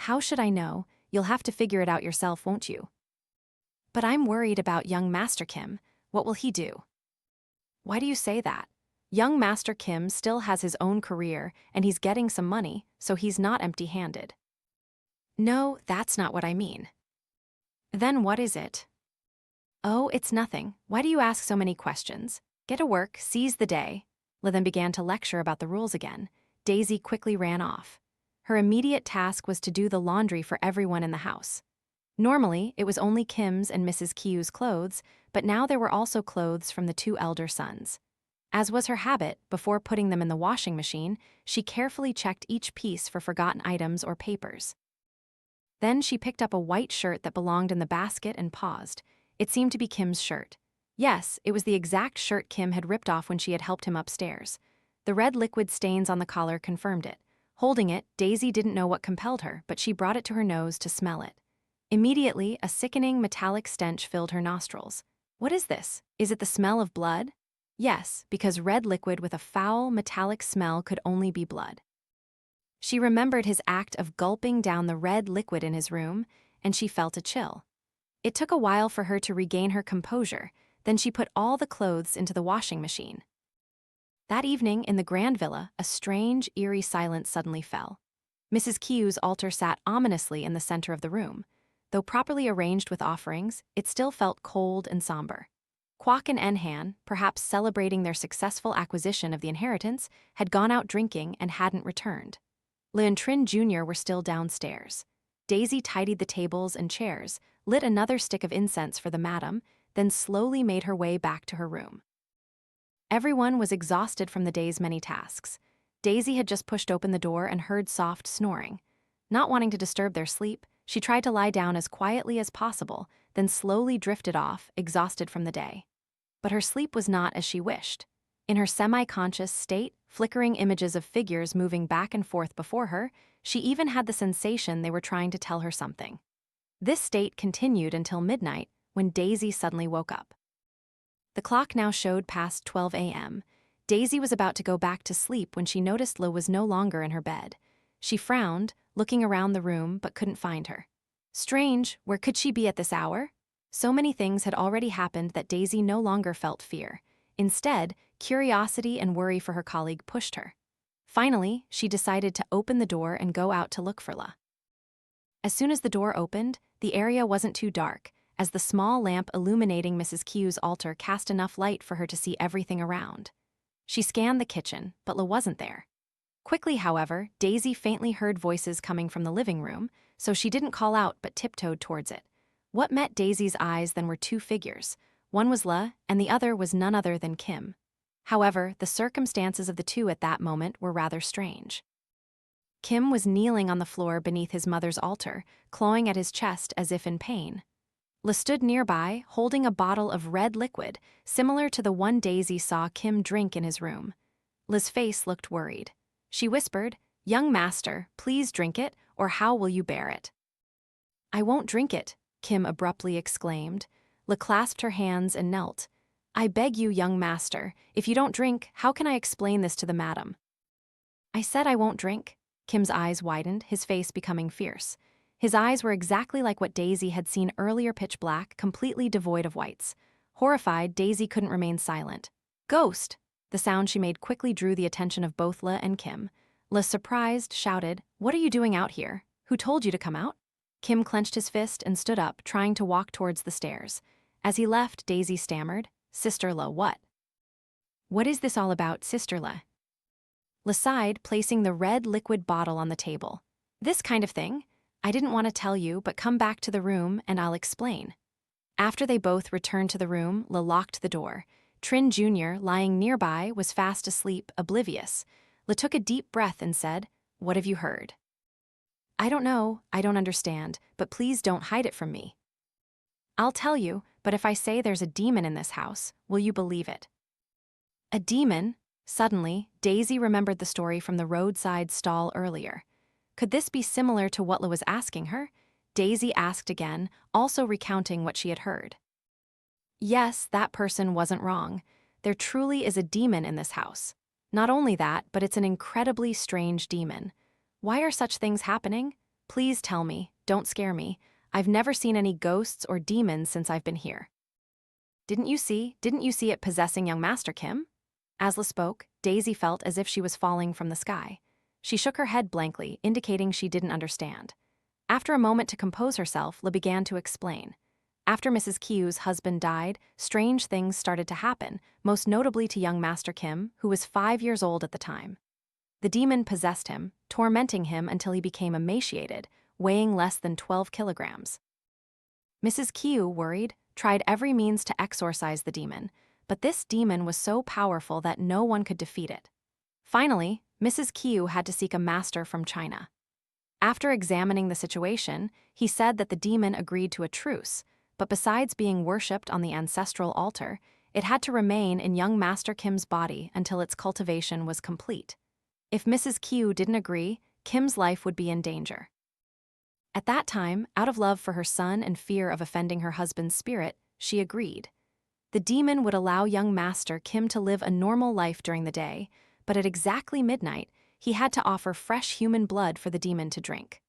Speaker 1: "How should I know? You'll have to figure it out yourself, won't you?" "But I'm worried about young Master Kim. What will he do?" "Why do you say that? Young Master Kim still has his own career, and he's getting some money, so he's not empty-handed." "No, that's not what I mean." "Then what is it?" "Oh, it's nothing. Why do you ask so many questions? Get to work, seize the day." Le then began to lecture about the rules again. Daisy quickly ran off. Her immediate task was to do the laundry for everyone in the house. Normally, it was only Kim's and Mrs. Kieu's clothes, but now there were also clothes from the two elder sons. As was her habit, before putting them in the washing machine, she carefully checked each piece for forgotten items or papers. Then she picked up a white shirt that belonged in the basket and paused. It seemed to be Kim's shirt. Yes, it was the exact shirt Kim had ripped off when she had helped him upstairs. The red liquid stains on the collar confirmed it. Holding it, Daisy didn't know what compelled her, but she brought it to her nose to smell it. Immediately, a sickening metallic stench filled her nostrils. "What is this? Is it the smell of blood?" Yes, because red liquid with a foul, metallic smell could only be blood. She remembered his act of gulping down the red liquid in his room, and she felt a chill. It took a while for her to regain her composure, then she put all the clothes into the washing machine. That evening, in the Grand Villa, a strange, eerie silence suddenly fell. Mrs. Kieu's altar sat ominously in the center of the room. Though properly arranged with offerings, it still felt cold and somber. Kwok and Enhan, perhaps celebrating their successful acquisition of the inheritance, had gone out drinking and hadn't returned. Le and Trin Jr. were still downstairs. Daisy tidied the tables and chairs, lit another stick of incense for the madam, then slowly made her way back to her room. Everyone was exhausted from the day's many tasks. Daisy had just pushed open the door and heard soft snoring. Not wanting to disturb their sleep, she tried to lie down as quietly as possible, then slowly drifted off, exhausted from the day. But her sleep was not as she wished. In her semi-conscious state, flickering images of figures moving back and forth before her. She even had the sensation they were trying to tell her something. This state continued until midnight, when Daisy suddenly woke up. The clock now showed past 12 a.m. Daisy was about to go back to sleep when she noticed Lo was no longer in her bed. She frowned, looking around the room, but couldn't find her. Strange, where could she be at this hour? So many things had already happened that Daisy no longer felt fear. Instead, curiosity and worry for her colleague pushed her. Finally, she decided to open the door and go out to look for La. As soon as the door opened, the area wasn't too dark, as the small lamp illuminating Mrs. Kieu's altar cast enough light for her to see everything around. She scanned the kitchen, but La wasn't there. Quickly, however, Daisy faintly heard voices coming from the living room, so she didn't call out but tiptoed towards it. What met Daisy's eyes then were two figures. One was La, and the other was none other than Kim. However, the circumstances of the two at that moment were rather strange. Kim was kneeling on the floor beneath his mother's altar, clawing at his chest as if in pain. La stood nearby, holding a bottle of red liquid, similar to the one Daisy saw Kim drink in his room. La's face looked worried. She whispered, "Young master, please drink it, or how will you bear it?" "I won't drink it," Kim abruptly exclaimed. La clasped her hands and knelt. "I beg you, young master, if you don't drink, how can I explain this to the madam?" "I said I won't drink." Kim's eyes widened, his face becoming fierce. His eyes were exactly like what Daisy had seen earlier, pitch black, completely devoid of whites. Horrified, Daisy couldn't remain silent. "Ghost!" The sound she made quickly drew the attention of both La and Kim. La, surprised, shouted, "What are you doing out here? Who told you to come out?" Kim clenched his fist and stood up, trying to walk towards the stairs. As he left, Daisy stammered, "Sister La, what? What is this all about, Sister La?" La sighed, placing the red liquid bottle on the table. "This kind of thing? I didn't want to tell you, but come back to the room and I'll explain." After they both returned to the room, La locked the door. Trin Jr., lying nearby, was fast asleep, oblivious. La took a deep breath and said, "What have you heard?" "I don't know, I don't understand, but please don't hide it from me." "I'll tell you, but if I say there's a demon in this house, will you believe it?" "A demon?" Suddenly, Daisy remembered the story from the roadside stall earlier. Could this be similar to what La was asking her? Daisy asked again, also recounting what she had heard. Yes, that person wasn't wrong. There truly is a demon in this house. Not only that, but it's an incredibly strange demon. Why are such things happening? Please tell me, don't scare me. I've never seen any ghosts or demons since I've been here. Didn't you see it possessing young Master Kim? As La spoke, Daisy felt as if she was falling from the sky. She shook her head blankly, indicating she didn't understand. After a moment to compose herself, La began to explain. After Mrs. Kieu's husband died, strange things started to happen, most notably to young Master Kim, who was 5 years old at the time. The demon possessed him, tormenting him until he became emaciated, weighing less than 12 kilograms. Mrs. Kieu, worried, tried every means to exorcise the demon, but this demon was so powerful that no one could defeat it. Finally, Mrs. Kieu had to seek a master from China. After examining the situation, he said that the demon agreed to a truce, but besides being worshipped on the ancestral altar, it had to remain in young Master Kim's body until its cultivation was complete. If Mrs. Kieu didn't agree, Kim's life would be in danger. At that time, out of love for her son and fear of offending her husband's spirit, she agreed. The demon would allow young Master Kim to live a normal life during the day, but at exactly midnight, he had to offer fresh human blood for the demon to drink.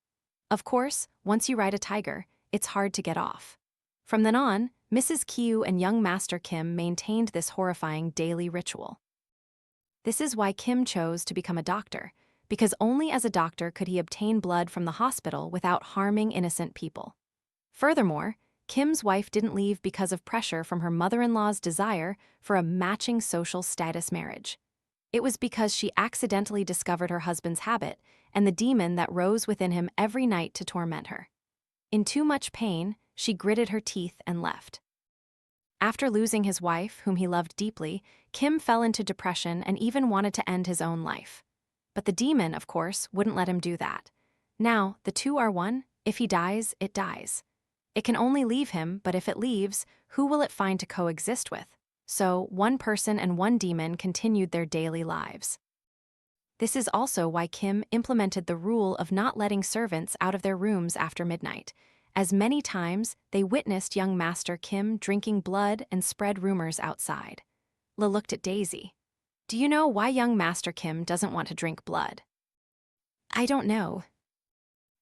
Speaker 1: Of course, once you ride a tiger, it's hard to get off. From then on, Mrs. Kieu and young Master Kim maintained this horrifying daily ritual. This is why Kim chose to become a doctor, because only as a doctor could he obtain blood from the hospital without harming innocent people. Furthermore, Kim's wife didn't leave because of pressure from her mother-in-law's desire for a matching social status marriage. It was because she accidentally discovered her husband's habit and the demon that rose within him every night to torment her. In too much pain, she gritted her teeth and left. After losing his wife, whom he loved deeply, Kim fell into depression and even wanted to end his own life. But the demon, of course, wouldn't let him do that. Now, the two are one. If he dies, it dies. It can only leave him, but if it leaves, who will it find to coexist with? So, one person and one demon continued their daily lives. This is also why Kim implemented the rule of not letting servants out of their rooms after midnight, as many times they witnessed young Master Kim drinking blood and spread rumors outside. La looked at Daisy. Do you know why young Master Kim doesn't want to drink blood? I don't know.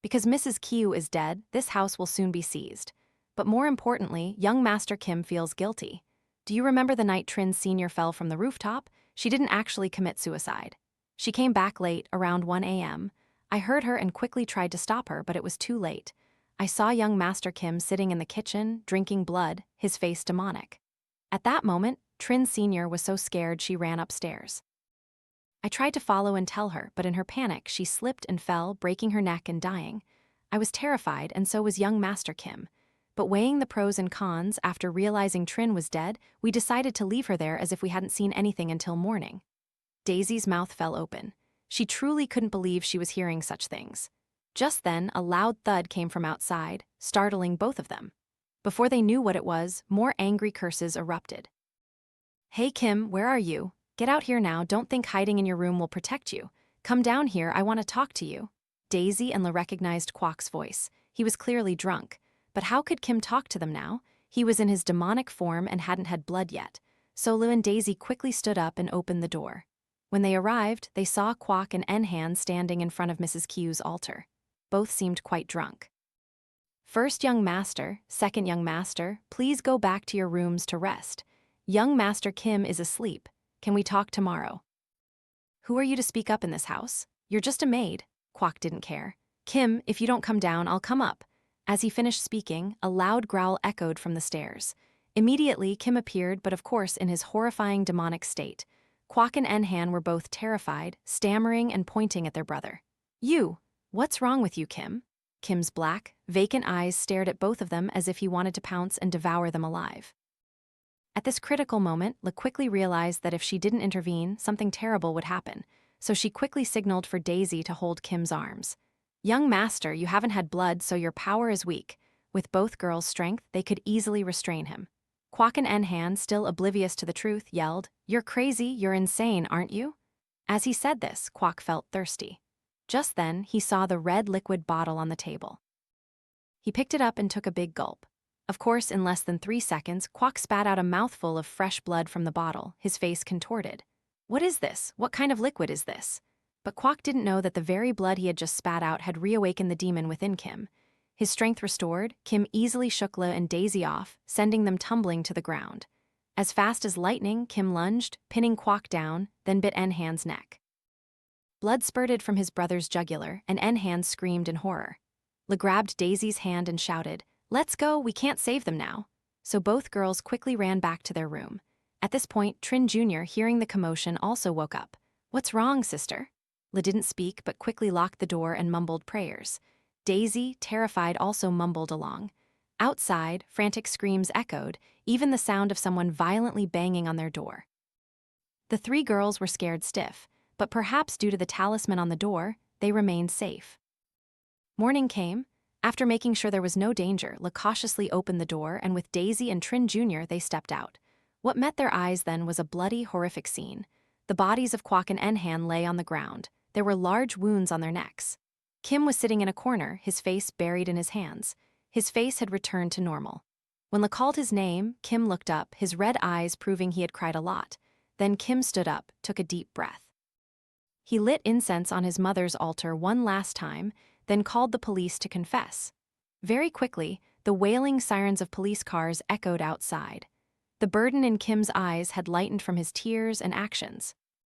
Speaker 1: Because Mrs. Kieu is dead, this house will soon be seized. But more importantly, young Master Kim feels guilty. Do you remember the night Trin Sr. fell from the rooftop? She didn't actually commit suicide. She came back late, around 1 a.m. I heard her and quickly tried to stop her, but it was too late. I saw young Master Kim sitting in the kitchen, drinking blood, his face demonic. At that moment, Trin Sr. was so scared she ran upstairs. I tried to follow and tell her, but in her panic, she slipped and fell, breaking her neck and dying. I was terrified, and so was young Master Kim. But weighing the pros and cons, after realizing Trin was dead, we decided to leave her there as if we hadn't seen anything until morning. Daisy's mouth fell open. She truly couldn't believe she was hearing such things. Just then, a loud thud came from outside, startling both of them. Before they knew what it was, more angry curses erupted. Hey Kim, where are you? Get out here now, don't think hiding in your room will protect you. Come down here, I want to talk to you. Daisy and La recognized Kwok's voice. He was clearly drunk. But how could Kim talk to them now? He was in his demonic form and hadn't had blood yet. So Lu and Daisy quickly stood up and opened the door. When they arrived, they saw Kwok and Enhan standing in front of Mrs. Kieu's altar. Both seemed quite drunk. First young master, second young master, please go back to your rooms to rest. Young Master Kim is asleep. Can we talk tomorrow? Who are you to speak up in this house? You're just a maid. Kwok didn't care. Kim, if you don't come down, I'll come up. As he finished speaking, a loud growl echoed from the stairs. Immediately, Kim appeared, but of course in his horrifying demonic state. Kwok and Enhan were both terrified, stammering and pointing at their brother. You! What's wrong with you, Kim? Kim's black, vacant eyes stared at both of them as if he wanted to pounce and devour them alive. At this critical moment, La quickly realized that if she didn't intervene, something terrible would happen, so she quickly signaled for Daisy to hold Kim's arms. Young master, you haven't had blood, so your power is weak. With both girls' strength, they could easily restrain him. Kwok and Enhan, still oblivious to the truth, yelled, You're crazy, you're insane, aren't you? As he said this, Kwok felt thirsty. Just then, he saw the red liquid bottle on the table. He picked it up and took a big gulp. Of course, in less than 3 seconds, Kwok spat out a mouthful of fresh blood from the bottle, his face contorted. What is this? What kind of liquid is this? But Kwok didn't know that the very blood he had just spat out had reawakened the demon within Kim. His strength restored, Kim easily shook La and Daisy off, sending them tumbling to the ground. As fast as lightning, Kim lunged, pinning Kwok down, then bit Enhan's neck. Blood spurted from his brother's jugular, and Enhan screamed in horror. La grabbed Daisy's hand and shouted, Let's go, we can't save them now. So both girls quickly ran back to their room. At this point, Trin Jr., hearing the commotion, also woke up. What's wrong, sister? La didn't speak but quickly locked the door and mumbled prayers. Daisy, terrified, also mumbled along. Outside, frantic screams echoed, even the sound of someone violently banging on their door. The 3 girls were scared stiff, but perhaps due to the talisman on the door, they remained safe. Morning came. After making sure there was no danger, La cautiously opened the door, and with Daisy and Trin Jr., they stepped out. What met their eyes then was a bloody, horrific scene. The bodies of Kwok and Enhan lay on the ground. There were large wounds on their necks. Kim was sitting in a corner, his face buried in his hands. His face had returned to normal. When La called his name, Kim looked up, his red eyes proving he had cried a lot. Then Kim stood up, took a deep breath. He lit incense on his mother's altar one last time, then called the police to confess. Very quickly, the wailing sirens of police cars echoed outside. The burden in Kim's eyes had lightened from his tears and actions.